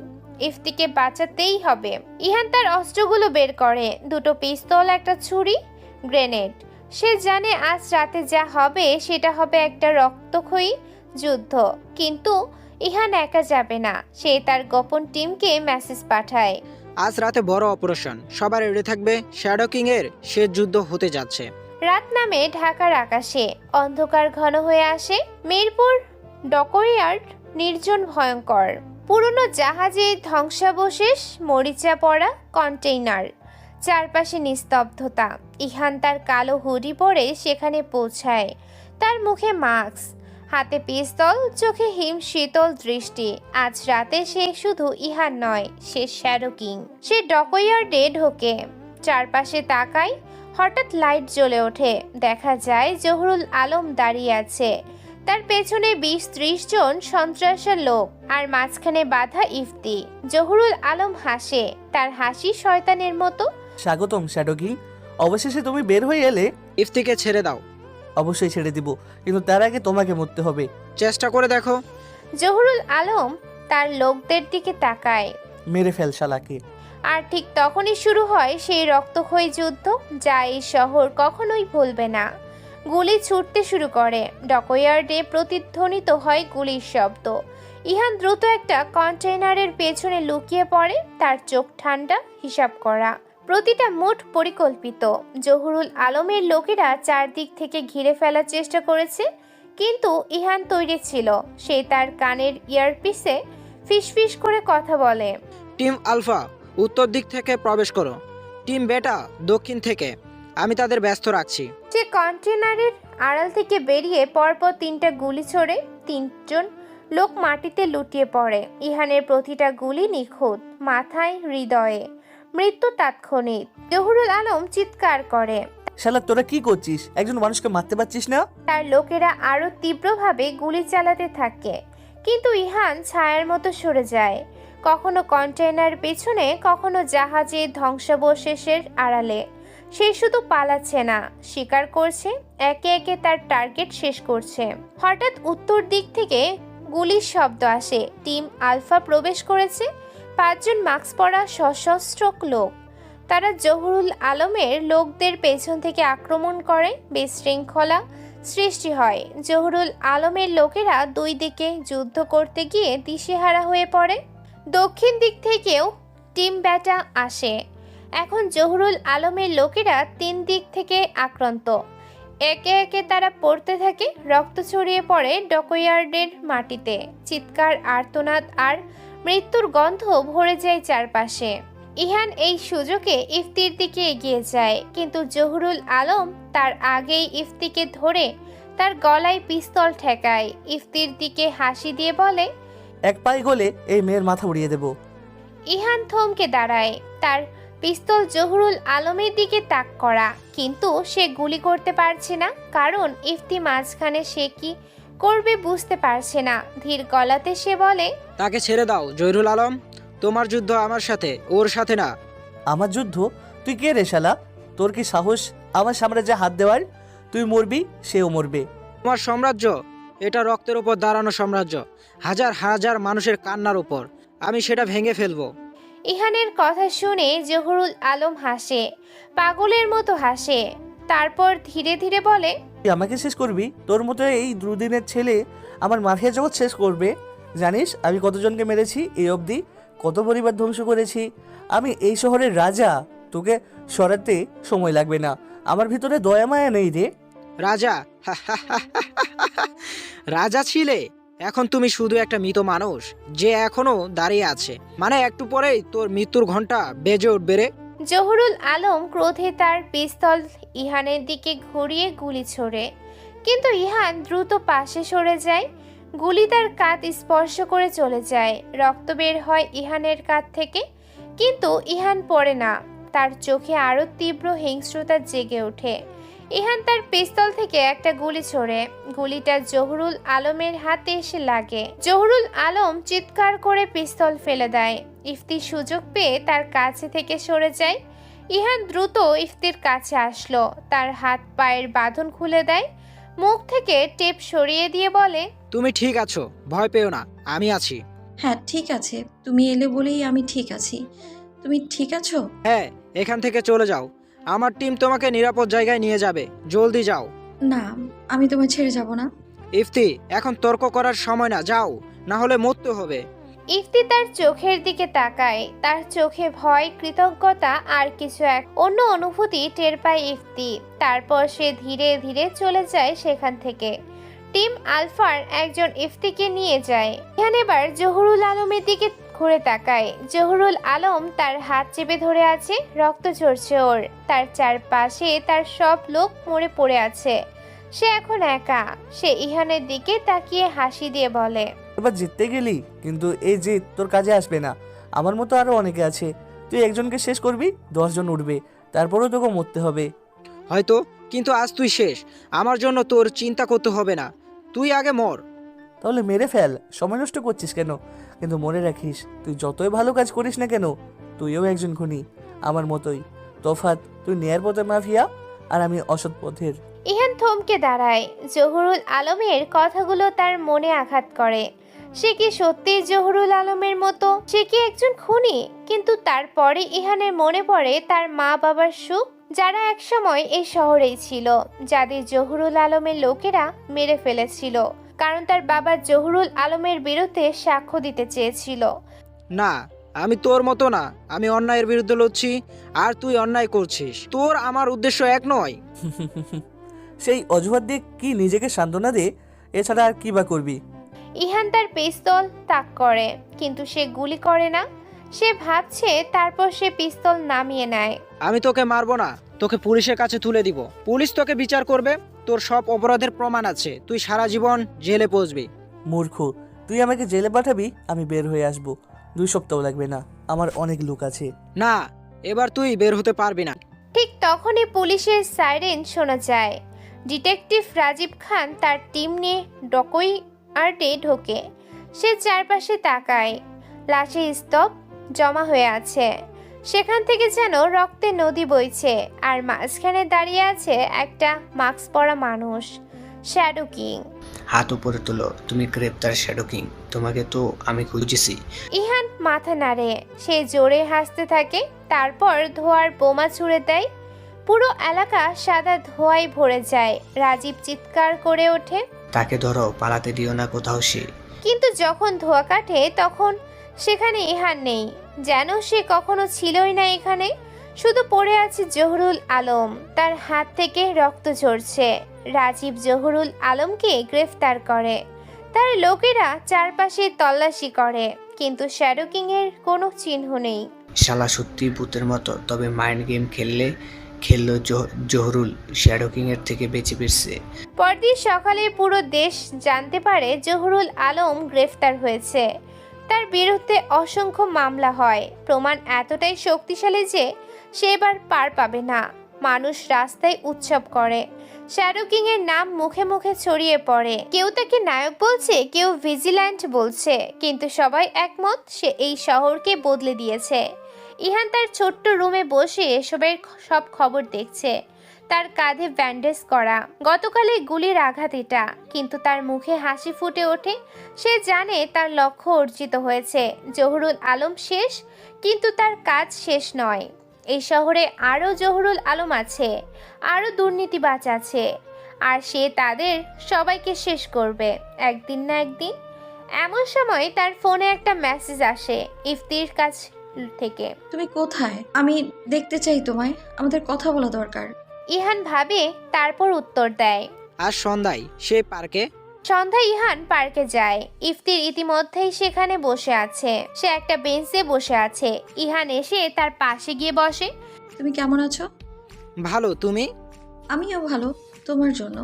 ইফতিকে বাঁচাতেই হবে। ইহান তার অস্ত্রগুলো বের করে, দুটো পিস্তল, একটা ছুরি, গ্রেনেড। সে জানে আজ রাতে যা হবে সেটা হবে একটা রক্তক্ষয়ী যুদ্ধ, কিন্তু ইহান একা যাবে না। সে তার গোপন টিমকে মেসেজ পাঠায়। আজ রাতে বড় অপারেশন, সবার রেডি থাকবে। শ্যাডো কিং এর শেষ যুদ্ধ হতে যাচ্ছে। রাত নামে ঢাকার আকাশে, অন্ধকার ঘন হয়ে আসে। মিরপুর ডকইয়ার্ড নির্জন, ভয়ঙ্কর। পুরনো জাহাজে ধ্বংসাবশেষ, মরিচা পড়া কন্টেইনার, চারপাশে নিস্তব্ধতা। ইহান তার কালো হুডি পরে সেখানে পৌঁছায়। তার মুখে মাস্ক, হাতে পিস্তল, চোখে হিম শীতল দৃষ্টি। আজ রাতে সে শুধু ইহান নয়, সে শ্যাডো কিং। সে ডকইয়ার্ডে ঢোকে, চারপাশে তাকায়। হঠাৎ লাইট জ্বলে ওঠে। দেখা যায় জহুরুল আলম দাঁড়িয়ে আছে, তার পেছনে 20-30 জন সন্ত্রাসের লোক, আর মাঝখানে বাধা ইফতি। জহুরুল আলম হাসে, তার হাসি শয়তানের মতো। স্বাগতম শ্যাডো কিং, অবশেষে তুমি বের হয়ে এলে। ইফতিকে ছেড়ে দাও। অবশ্যই ছেড়ে দিব, কিন্তু তার আগে তোমাকে মরতে হবে। চেষ্টা করে দেখো। জহুরুল আলম তার লোকদের দিকে তাকায়। মেরে ফেল শালাকে। আর ঠিক তখনই শুরু হয় সেই রক্তক্ষয়ী যুদ্ধ, যা এই শহর কখনোই ভুলবে না। গুলি ছুটতে শুরু করে। ডকইয়ার্ডে প্রতিধ্বনিত হয় গুলির শব্দ। ইহান দ্রুত একটা কন্টেইনারের পেছনে লুকিয়ে পড়ে, তার চোখ ঠান্ডা, হিসাব করা। প্রতিটা মুঠ পরিকল্পিত। জহুরুল আলমের লোকেরা চারদিক থেকে ঘিরে ফেলার চেষ্টা করেছে, কিন্তু ইহান তৈরি ছিল। সে তার কানের ইয়ারপিসে ফিসফিস করে কথা বলে। টিম আলফা উত্তর দিক থেকে প্রবেশ করো, টিম বেটা দক্ষিণ থেকে। আমি তাদের ব্যস্ত রাখছি। সে কন্টেনারের আড়াল থেকে বেরিয়ে পরপর 3টা গুলি ছোড়ে। 3জন লোক মাটিতে লুটিয়ে পড়ে। ইহানের প্রতিটা গুলি নিখুঁত, মাথায়, হৃদয়ে। মৃত্যু তাৎক্ষণিক। জহুরুল আলম চিৎকার করে। শালা তোরা কি করছিস? একজন মানুষকে মারতে পারছিস না? তার লোকেরা আরো তীব্রভাবে গুলি চালাতে থাকে, কিন্তু ইহান ছায়ার মতো সরে যায়, কখনো কন্টেইনার পেছনে, কখনো জাহাজে ধ্বংসাবশেষের আড়ালে। সে শুধু পালাচ্ছে না, শিকার করছে, একে একে তার টার্গেট শেষ করছে। হঠাৎ উত্তর দিক থেকে গুলির শব্দ আসে। টিম আলফা প্রবেশ করেছে। 5জন মাস্ক পরা সশস্ত্র লোক। তারা জহুরুল আলমের লোকদের পেছন থেকে আক্রমণ করে। বিশৃঙ্খলা সৃষ্টি হয়। জহুরুল আলমের লোকেরা দুই দিকে যুদ্ধ করতে গিয়ে দিশেহারা হয়ে পড়ে। দক্ষিণ দিক থেকেও টিম ব্যাটা আসে। এখন জহুরুল আলমের লোকেরা 3 দিক থেকে আক্রান্ত। একে একে তারা পড়তে থাকে। রক্ত ছড়িয়ে পড়ে ডকইয়ার্ডের মাটিতে। চিৎকার, আর্তনাদ আর মৃত্যুর গন্ধ ভরে যায় চারপাশে। ইহান এই সুযোগে ইফতির দিকে এগিয়ে যায়, কিন্তু জহুরুল আলম তার আগেই ইফতিকে ধরে তার গলায় পিস্তল ঠেকায়। ইফতির দিকে হাসি দিয়ে বলে, এক পায়ে গলে এই মেয়ের মাথা উড়িয়ে দেব। ইহান থমকে দাঁড়ায়। তার পিস্তল জহুরুল আলমের দিকে তাক করা, কিন্তু সে গুলি করতে পারছে না, কারণ ইফতি মাঝখানে। সে কি করবে বুঝতে পারছে না। ধীর গলাতে সে বলে, তাকে ছেড়ে দাও জহিরুল আলম, তোমার যুদ্ধ আমার সাথে, ওর সাথে না। আমার যুদ্ধ? তুই কে রে শালা? তোর কি সাহস আমার সাম্রাজ্যে হাত দেওয়ার? তুই মরবি, সেও মরবে। তোমার সাম্রাজ্য এটা রক্তের উপর দাঁড়ানো সাম্রাজ্য, হাজার হাজার মানুষের কান্নার উপর। আমি সেটা ভেঙে ফেলবো। ইহানের কথা শুনে জহুরুল আলম হাসে, পাগলের মতো হাসে। তারপর ধীরে ধীরে বলে, তুই আমাকে শেষ করবি? তোর মতো এই দুদিনের ছেলে আমার মাফিয়া জগৎ শেষ করবে? জানিস আমি কতজনকে মেরেছি এই অবধি, কত পরিবার ধ্বংস করেছি? আমি এই শহরের রাজা। তোকে সরাতে সময় লাগবে না। আমার ভিতরে দয়া মায়া নেই রে। রাজা? রাজা ছিলে? এখন তুমি শুধু একটা মৃত মানুষ যে এখনো দাঁড়িয়ে আছে। মানে একটু পরেই তোর মৃত্যুর ঘন্টা বেজে উঠবে রে। জহুরুল আলম ক্রোধে তার পিস্তল ইহানের দিকে ঘুরিয়ে গুলি ছোড়ে, কিন্তু ইহান দ্রুত পাশে সরে যায়। গুলি তার কাঁধ স্পর্শ করে চলে যায়। রক্ত বের হয় ইহানের কাঁধ থেকে, কিন্তু ইহান পড়ে না। তার চোখে আরো তীব্র হিংস্রতা জেগে ওঠে। ইহান তার পিস্তল থেকে একটা গুলি ছোড়ে। গুলিটা জহুরুল আলমের হাতে এসে লাগে। জহুরুল আলম চিৎকার করে পিস্তল ফেলে দেয়। ইফতি সুযোগ পেয়ে তার কাছে থেকে সরে যায়। ইহান দ্রুত ইফতির কাছে আসলো, তার হাত পায়ের বাঁধন খুলে দেয়, মুখ থেকে টেপ সরিয়ে দিয়ে বলে, তুমি ঠিক আছো, ভয় পেও না, আমি আছি। হ্যাঁ ঠিক আছে, তুমি এলে বলেই আমি ঠিক আছি। তুমি ঠিক আছো? হ্যাঁ, এখান থেকে চলে যাও, আমার টিম তোমাকে নিরাপদ জায়গায় নিয়ে যাবে। জলদি যাও। না, আমি তোমায় ছেড়ে যাব না। ইফতি, এখন তর্ক করার সময় না, যাও, না হলে মরতে হবে। ইফতি তার চোখের দিকে তাকায়। তার চোখে ভয়, কৃতজ্ঞতা আর কিছু এক অন্য অনুভূতি টের পায় ইফতি। তারপর সে ধীরে ধীরে চলে যায় সেখান থেকে। টিম আলফার একজন ইফতিকে নিয়ে যায়। ইহান এবার জহুরুল আলমের দিকে ঘুরে তাকায়। জহুরুল আলম তার হাত চেপে ধরে আছে, রক্ত ঝরছে ওর। তার চারপাশে তার সব লোক মরে পড়ে আছে। সে এখন একা। সে ইহানের দিকে তাকিয়ে হাসি দিয়ে বলে, এবার জিততে গেলি, কিন্তু এই জিত তোর কাজে আসবে না। আমার মতো আরো অনেকে আছে। তুই একজনকে শেষ করবি, 10 জন উঠবে, তারপরেও তোকে মরতে হবে। হয়তো, কিন্তু আজ তুই শেষ। আমার জন্য তোর চিন্তা করতে হবে না, তুই আগে মর। তাহলে মেরে ফেল, সময় নষ্ট করছিস কেন? কিন্তু মনে রাখিস, তুই যতই ভালো কাজ করিস না কেন, তুইও একজন খুনি, আমার মতোই। তফাৎ, তুই ন্যায়ের পথের মাফিয়া আর আমি অসৎ পথের। ইহান থমকে দাঁড়ায়। জহুরুল আলমের কথাগুলো তার মনে আঘাত করে। সে কি সত্যি জহুরুল আলমের মতো? সে কি একজন খুনি? কিন্তু তারপরে ইহানের মনে পড়ে তার মা বাবার সুখ, যারা একসময় এই শহরেই ছিল, যাদের জহুরুল আলমের লোকেরা মেরে ফেলেছিল, কারণ তার বাবা জহুরুল আলমের বিরুদ্ধে সাক্ষ্য দিতে চেয়েছিল। না, আমি তোর মতো না। আমি অন্যায়ের বিরুদ্ধে লড়ছি, আর তুই অন্যায় করছিস। তোর আমার উদ্দেশ্য এক নয়। সেই অজুহাত দিয়ে কি নিজেকে সান্ত্বনা দে, এছাড়া আর কি বা করবি? ইহান তার পিস্তল তাক করে, কিন্তু সে গুলি করে না। সে ভাবছে, তারপর সে পিস্তল নামিয়ে নেয়। আমি তোকে মারবো না, তোকে পুলিশের কাছে তুলে দিব। পুলিশ তোকে বিচার করবে, তোর সব অপরাধের প্রমাণ আছে। তুই সারা জীবন জেলে পৌঁছবি। মূর্খ, তুই আমাকে জেলে পাঠাবি, আমি বের হয়ে আসব। 2 সপ্তাহ লাগবে না, আমার অনেক লোক আছে। না, এবার তুই বের হতে পারবি না। ঠিক তখনই পুলিশের সাইরেন শোনা যায়। ডিটেকটিভ রাজীব খান তার টিম নিয়ে ডকইয়ার্ডে ঢোকে। সে চারপাশে তাকায়। লাশের স্তূপ জমা হয়ে আছে। সেখান থেকে যেন রক্তের নদী বইছে, আর মাঝখানে দাঁড়িয়ে আছে একটা মাস্ক পরা মানুষ, শ্যাডো কিং। হাত উপরে তোলো, তুমি গ্রেপ্তার শ্যাডো কিং, তোমাকে তো আমি খুঁজেছি। ইহান মাথা নাড়ে, সে জোরে হাসতে থাকে, তারপর ধোঁয়ার বোমা ছুড়ে দেয়। পুরো এলাকা সাদা ধোঁয়ায় ভরে যায়। রাজীব চিৎকার করে ওঠে, তাকে ধরো, পালাতে দিও না কোথাও সে। কিন্তু যখন ধোঁয়া কাটে তখন সেখানে ইহান নেই, যেন সে কখনো ছিলই না এখানে। শুধু পড়ে আছে জহুরুল আলম, তার হাত থেকে রক্ত ঝরছে। রাজীব জহুরুল আলমকে গ্রেফতার করে, তার লোকেরা চারপাশে তল্লাশি করে, কিন্তু শ্যাডো কিং এর কোনো চিহ্ন নেই। শালা সত্যি ভূতের মতো, তবে মাইন্ড গেম খেললো জহুরুল, শ্যাডো কিং এর থেকে বেঁচে ফিরছে। পরদিন সকালে পুরো দেশ জানতে পারে জহুরুল আলম গ্রেফতার হয়েছে। তার বিরুদ্ধে অসংখ্য মামলা হয়, প্রমাণ এতটাই শক্তিশালী যে সে এবার পার পাবে না। মানুষ রাস্তায় উৎসব করে, শ্যাডো কিং এর নাম মুখে মুখে ছড়িয়ে পড়ে। কেউ তাকে নায়ক বলছে, কেউ ভিজিল্যান্ট বলছে, কিন্তু সবাই একমত সে এই শহরকে বদলে দিয়েছে। ইহান তার ছোট্ট রুমে বসে এসবের সব খবর দেখছে। তার কাঁধে ব্যান্ডেজ করা, গতকালে গুলির আঘাত এটা, কিন্তু তার মুখে হাসি ফুটে ওঠে। সে জানে তার লক্ষ্য অর্জিত হয়েছে। জহুরুল আলম শেষ, কিন্তু তার কাজ শেষ নয়। এই শহরে আরও জহুরুল আলম আছে, আরও দুর্নীতিবাজ আছে, আর সে তাদের সবাইকে শেষ করবে একদিন না একদিন। এমন সময় তার ফোনে একটা মেসেজ আসে ইফতির কাছ থেকে। তুমি কোথায়? আমি দেখতে চাই তোমায়, আমাদের কথা বলা দরকার। ইহান ভাবে, তারপর উত্তর দেয়। আজ সন্ধ্যায় সে পার্কে। সন্ধ্যায় ইহান পার্কে যায়। ইফতির ইতিমধ্যেই সেখানে বসে আছে, সে একটা বেঞ্চে বসে আছে। ইহান এসে তার পাশে গিয়ে বসে। তুমি কেমন আছো? ভালো, তুমি? আমিও ভালো, তোমার জন্য।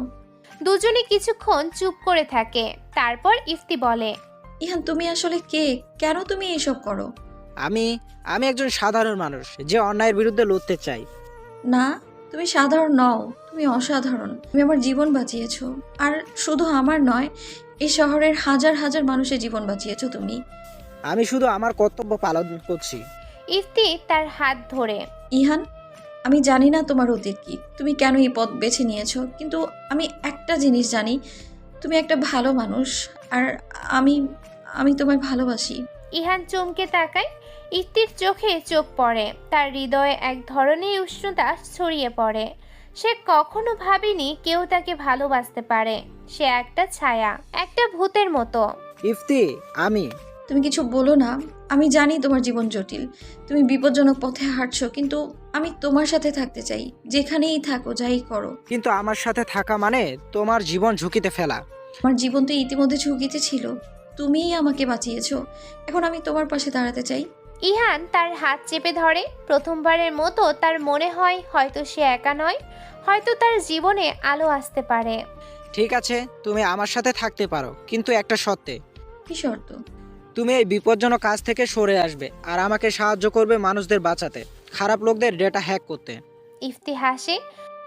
দুজনে কিছুক্ষণ চুপ করে থাকে, তারপর ইফতি বলে, ইহান তুমি আসলে কে? কেন তুমি এইসব করো? আমি একজন সাধারণ মানুষ যে অন্যায়ের বিরুদ্ধে লড়তে চাই। না, তুমি সাধারণ নও, তুমি অসাধারণ। তুমি আমার জীবন বাঁচিয়েছো, আর শুধু আমার নয়, এই শহরের হাজার হাজার মানুষের জীবন বাঁচিয়েছো তুমি। আমি শুধু আমার কর্তব্য পালন করছি। ইফতি তার হাত ধরে। ইহান, আমি জানি না তোমার অতীত কি, তুমি কেন এই পথ বেছে নিয়েছো, কিন্তু আমি একটা জিনিস জানি, তুমি একটা ভালো মানুষ, আর আমি আমি তোমায় ভালোবাসি। ইহান চমকে তাকায়। ইফতির চোখে চোখ পড়ে, তার হৃদয়ে এক ধরনের উষ্ণতা ছড়িয়ে পড়ে। সে কখনো ভাবেনি কেউ তাকে ভালোবাসতে পারে। সে একটা ছায়া, একটা ভূতের মতো। ইফতি, তুমি কিছু বলো না, আমি জানি তোমার জীবন জটিল, তুমি বিপজ্জনক পথে হাঁটছো, কিন্তু আমি তোমার সাথে থাকতে চাই, যেখানেই থাকো, যাই করো। কিন্তু আমার সাথে থাকা মানে তোমার জীবন ঝুঁকিতে ফেলা। আমার জীবন তো ইতিমধ্যে ঝুঁকিতে ছিল, তুমিই আমাকে বাঁচিয়েছো, এখন আমি তোমার পাশে দাঁড়াতে চাই। ইহান তার হাত চেপে ধরে। প্রথমবারের মতো তার মনে হয় হয়তো সে একা নয়, হয়তো তার জীবনে আলো আসতে পারে। ঠিক আছে, তুমি আমার সাথে থাকতে পারো, কিন্তু একটা শর্তে। কি শর্ত? তুমি এই বিপজ্জনক কাজ থেকে সরে আসবে আর আমাকে সাহায্য করবে মানুষদের বাঁচাতে, খারাপ লোকদের ডেটা হ্যাক করতে। ইফতি হাসে।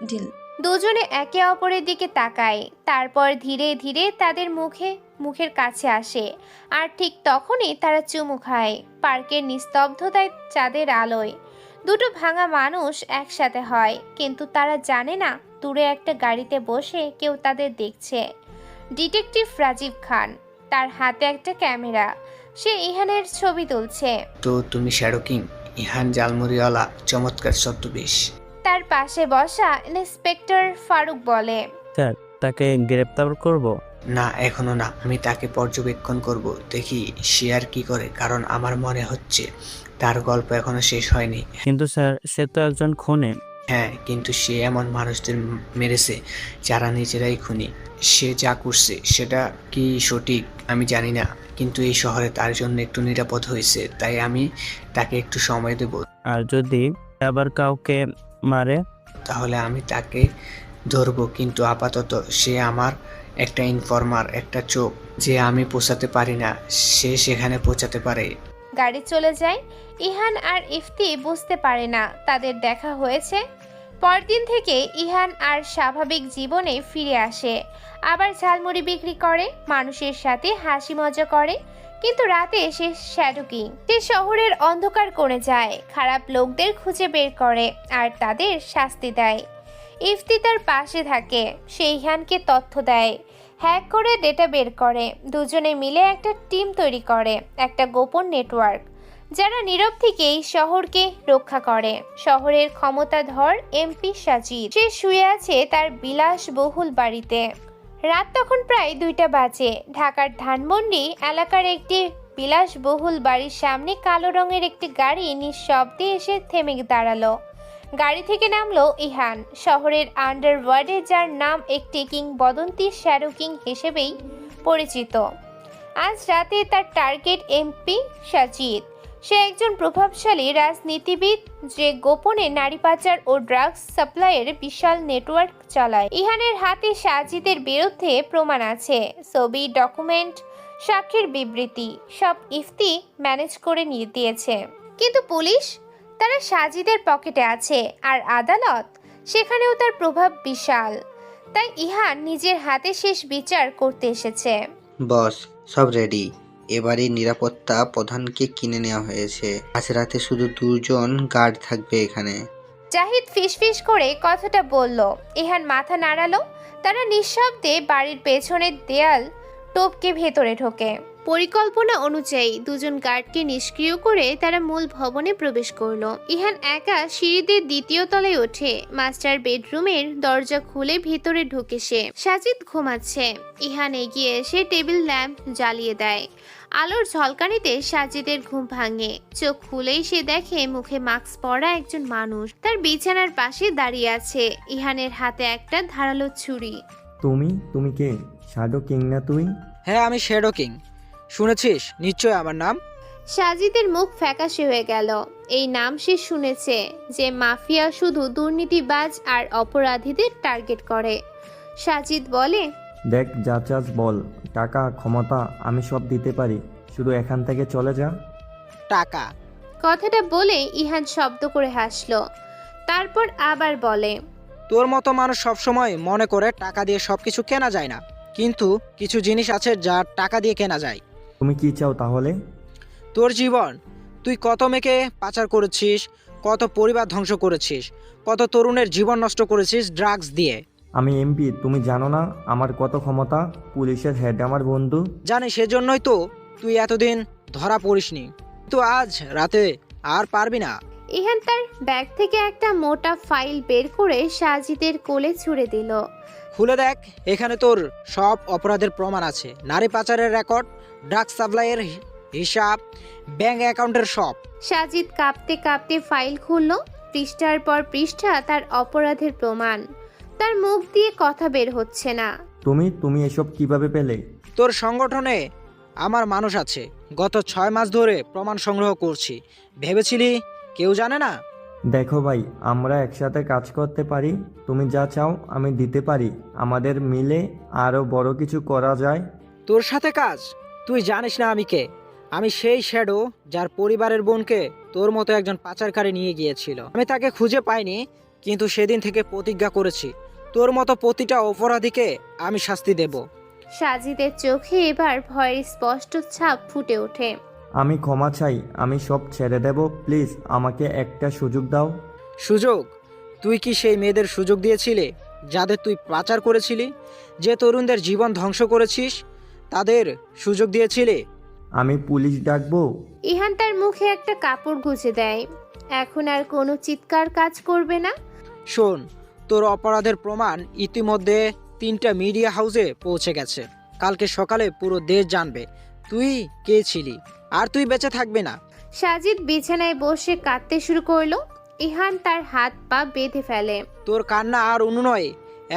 ডিল। দুজনে একে অপরের দিকে তাকায়, তারপর ধীরে ধীরে তাদের মুখের কাছে আসে, আর ঠিক তখনই তারা চুমু খায়। পার্কের নিস্তব্ধতায় চাঁদের আলোয় দুটো ভাঙা মানুষ একসাথে হয়, কিন্তু তারা জানে না দূরে একটা গাড়িতে বসে কেউ তাদের দেখছে। ডিটেকটিভ রাজীব খান, তার হাতে একটা ক্যামেরা, সে ইহানের ছবি তুলছে। তো তুমি শ্যাডো কিং, ইহান জালমুরিওয়ালা, চমৎকার ছদ্মবেশ। তার পাশে বসা ইন্সপেক্টর ফারুক বলে, স্যার, তাকে গ্রেপ্তার করব? না, এখনো না, আমি তাকে পর্যবেক্ষণ করব, দেখি সে আর কি করে, কারণ আমার মনে হচ্ছে তার গল্প এখনো শেষ হয়নি। কিন্তু স্যার, সে তো একজন খুনি। হ্যাঁ, কিন্তু সে এমন মানুষদের মেরেছে যারা নিজেরাই খুনি। সে যা করছে সেটা কি সঠিক আমি জানি না, কিন্তু এই শহরে তার জন্য একটু নিরাপদ হয়েছে, তাই আমি তাকে একটু সময় দেব। আর যদি আবার কাউকে মারে? তাহলে আমি তাকে ধরবো, কিন্তু আপাতত সে আমার একটা ইনফরমার, একটা চোখ, যে আমি পৌঁছাতে পারি না সে সেখানে পৌঁছাতে পারে। গাড়ি চলে যায়। ইহান আর ইফতি বুঝতে পারে না তাদের দেখা হয়েছে। পরদিন থেকে ইহান আর স্বাভাবিক জীবনে ফিরে আসে, আবার ঝালমুড়ি বিক্রি করে, মানুষের সাথে হাসি মজা করে। কিন্তু রাতে সে শ্যাডো কিং, সে শহরের অন্ধকার কোণে যায়, খারাপ লোকদের খুঁজে বের করে আর তাদের শাস্তি দেয়। ইফতি তার পাশে থাকে, সে ইহানকে তথ্য দেয়। হ্যাক করে ডেটা বের করে। দুজনে মিলে একটা টিম তৈরি করে, একটা গোপন নেটওয়ার্ক, যারা নীরব থেকেই শহরকে রক্ষা করে। শহরের ক্ষমতাধর এমপি সাজিদ, সে শুয়ে আছে তার বিলাসবহুল বাড়িতে। রাত তখন প্রায় 2টা বাজে। ঢাকার ধানমন্ডি এলাকার একটি বিলাসবহুল বাড়ির সামনে কালো রঙের একটি গাড়ি নিঃশব্দে এসে থেমে দাঁড়ালো। গাড়ি থেকে নামলো ইহান, শহরের আন্ডারওয়ার্ল্ডে যার নাম একটি কিংবদন্তি শ্যাডো কিং হিসেবেই পরিচিত। আজ রাতে তার টার্গেট এমপি সাজিদ। সে একজন প্রভাবশালী রাজনীতিবিদ যে গোপনে নারী পাচার ও ড্রাগস সাপ্লাইয়ের বিশাল নেটওয়ার্ক চালায়। ইহানের হাতে সাজিদের বিরুদ্ধে প্রমাণ আছে, ছবি, ডকুমেন্ট, সাক্ষীর বিবৃতি, সব ইফতি ম্যানেজ করে নিয়ে দিয়েছে। কিন্তু পুলিশ, তারা সাজিদের পকেটে আছে, আর আদালত, সেখানেও তার প্রভাব বিশাল। তাই ইহান নিজের হাতে শেষ বিচার করতে এসেছে। বস, সব রেডি। এবারই নিরাপত্তা প্রধানকে কিনে নেওয়া হয়েছে। আজ রাতে শুধু 2জন গার্ড থাকবে এখানে। জাহিদ ফিসফিস করে কথাটা বলল। ইহান মাথা নাড়ালো। তারা নিঃশব্দে বাড়ির পেছনের দেয়াল টপকে ভেতরে ঢোকে। পরিকল্পনা অনুযায়ী 2জন গার্ডকে নিষ্ক্রিয় করে তারা মূল ভবনে প্রবেশ করলো। ইহান একা সিঁড়িতে 2য় তলায় ওঠে। মাস্টার বেডরুমের দরজা খুলে ভেতরে ঢোকে সে। সাজিদ ঘুমাচ্ছে। ইহান এগিয়ে এসে টেবিল ল্যাম্প জ্বালিয়ে দেয়। আলোর ঝলকানিতে সাজিদের ঘুম ভাঙে। চোখ খুলেই সে দেখে মুখে মাস্ক পরা একজন মানুষ তার বিছানার পাশে দাঁড়িয়ে আছে। ইহানের হাতে একটা ধারালো ছুরি। তুমি কে? শ্যাডো কিং না তুই? হ্যাঁ, আমি শ্যাডো কিং। শুনেছিস নিশ্চয় আমার নাম? সাজিদের মুখ ফ্যাকাশে হয়ে গেল। এই নাম সে শুনেছে, যে মাফিয়া শুধু দুর্নীতিবাজ আর অপরাধীদের টার্গেট করে। সাজিদ বলে, দেখ, যা চাস বল। টাকা, ক্ষমতা, আমি সব দিতে পারি, শুধু এখান থেকে চলে যা। টাকা? কথাটা বলে ইহান শব্দ করে হাসলো। তারপর আবার বলে, তোর মতো মানুষ সবসময় মনে করে টাকা দিয়ে সবকিছু কেনা যায় না, কিন্তু কিছু জিনিস আছে যা টাকা দিয়ে কেনা যায়। তুমি কি চাও তাহলে? তোর জীবন। তুই কত মেয়েকে পাচার করেছিস, কত পরিবার ধ্বংস করেছিস, কত তরুণের জীবন নষ্ট করেছিস ড্রাগস দিয়ে। আমি এমপি, তুমি জানো না আমার কত ক্ষমতা? পুলিশের হেড আমার বন্ধু। জানি, সেজন্যই তো তুই এতদিন ধরা পড়িসনি। তো আজ রাতে আর পারবি না। ইহান তার ব্যাগ থেকে একটা মোটা ফাইল বের করে সাজিদের কোলে ছুঁড়ে দিল। খুলে দেখ, এখানে তোর সব অপরাধের প্রমাণ আছে। নারী পাচারের রেকর্ড, ড্রাগস সাপ্লাইয়ের হিসাব, ব্যাংক অ্যাকাউন্টের সব। সাজিদ কাঁপতে কাঁপতে ফাইল খুলল। পৃষ্ঠার পর পৃষ্ঠা তার অপরাধের প্রমাণ। তার মুখ দিয়ে কথা বের হচ্ছে না। তুমি এসব কিভাবে পেলে? তোর সংগঠনে আমার মানুষ আছে। গত 6 মাস ধরে প্রমাণ সংগ্রহ করছি। ভেবেছিলি কেউ জানে না? দেখো ভাই, আমরা একসাথে কাজ করতে পারি। তুমি যা চাও আমি দিতে পারি। আমাদের মিলে আরো বড় কিছু করা যায়। তোর সাথে কাজ? তুই জানিস না আমি কে? আমি সেই শ্যাডো যার পরিবারের বোনকে তোর মতো একজন পাচারকারী নিয়ে গিয়েছিল। আমি তাকে খুঁজে পাইনি, কিন্তু সেদিন থেকে প্রতিজ্ঞা করেছি তোর মতো প্রতিটা অপরাধীকে আমি শাস্তি দেব। সাজিদের চোখে এবার ভয়ের স্পষ্ট ছাপ ফুটে ওঠে। আমি ক্ষমা চাই, আমি সব ছেড়ে দেব। প্লিজ আমাকে একটা সুযোগ দাও। সুযোগ? তুই কি সেই মেয়েদের সুযোগ দিয়েছিলি যাদের তুই পাচার করেছিলি? যে তরুণদের জীবন ধ্বংস করেছিস তাদের সুযোগ দিয়েছিলি? আমি পুলিশ ডাকবো? ইহান তার মুখে একটা কাপড় গুঁজে দেয়। এখন আর কোনো চিৎকার কাজ করবে না। শোন, তোর অপরাধের প্রমাণ ইতিমধ্যে 3টা মিডিয়া হাউসে পৌঁছে গেছে। কালকে সকালে পুরো দেশ জানবে তুই কে ছিলি, আর তুই বেঁচে থাকবে না। সাজিদ বিছানায় বসে কাঁদতে শুরু করলো। ইহান তার হাত পা বেঁধে ফেলে। তোর কান্না আর অনুনয়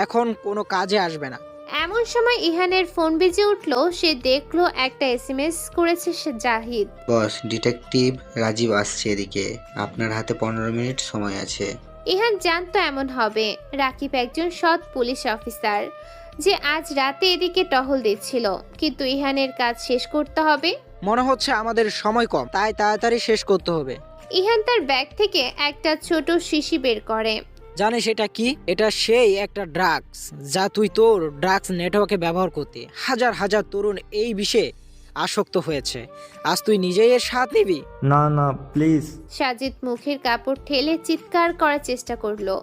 এখন কোনো কাজে আসবে না। এমন সময় ইহানের ফোন বেজে উঠলো। সে দেখলো একটা SMS করেছে সে জাহিদ। বস, ডিটেকটিভ রাজীব আসছে এদিকে। আপনার হাতে 15 মিনিট সময় আছে। ইহান জানতো এমন হবে। রাকিব একজন সৎ পুলিশ অফিসার যে আজ রাতে এদিকে টহল দিচ্ছিল, কিন্তু ইহানের কাজ শেষ করতে হবে। মনে হচ্ছে আমাদের সময় কম, তাই তাড়াতাড়ি শেষ করতে হবে। ইহান তার ব্যাগ থেকে একটা ছোট শিশি বের করে। জানিস এটা কি? এটা সেই একটা ড্রাগস যা তুই তোর ড্রাগস নেটওয়ার্কে ব্যবহার করতে। হাজার হাজার তরুণ এই বিষে আসক্ত হয়েছে। আজ তুই নিজেই এর স্বাদ নিবি। না না, প্লিজ। সাজিদ মুখের কাপড় ঠেলে চিৎকার করার চেষ্টা করলো।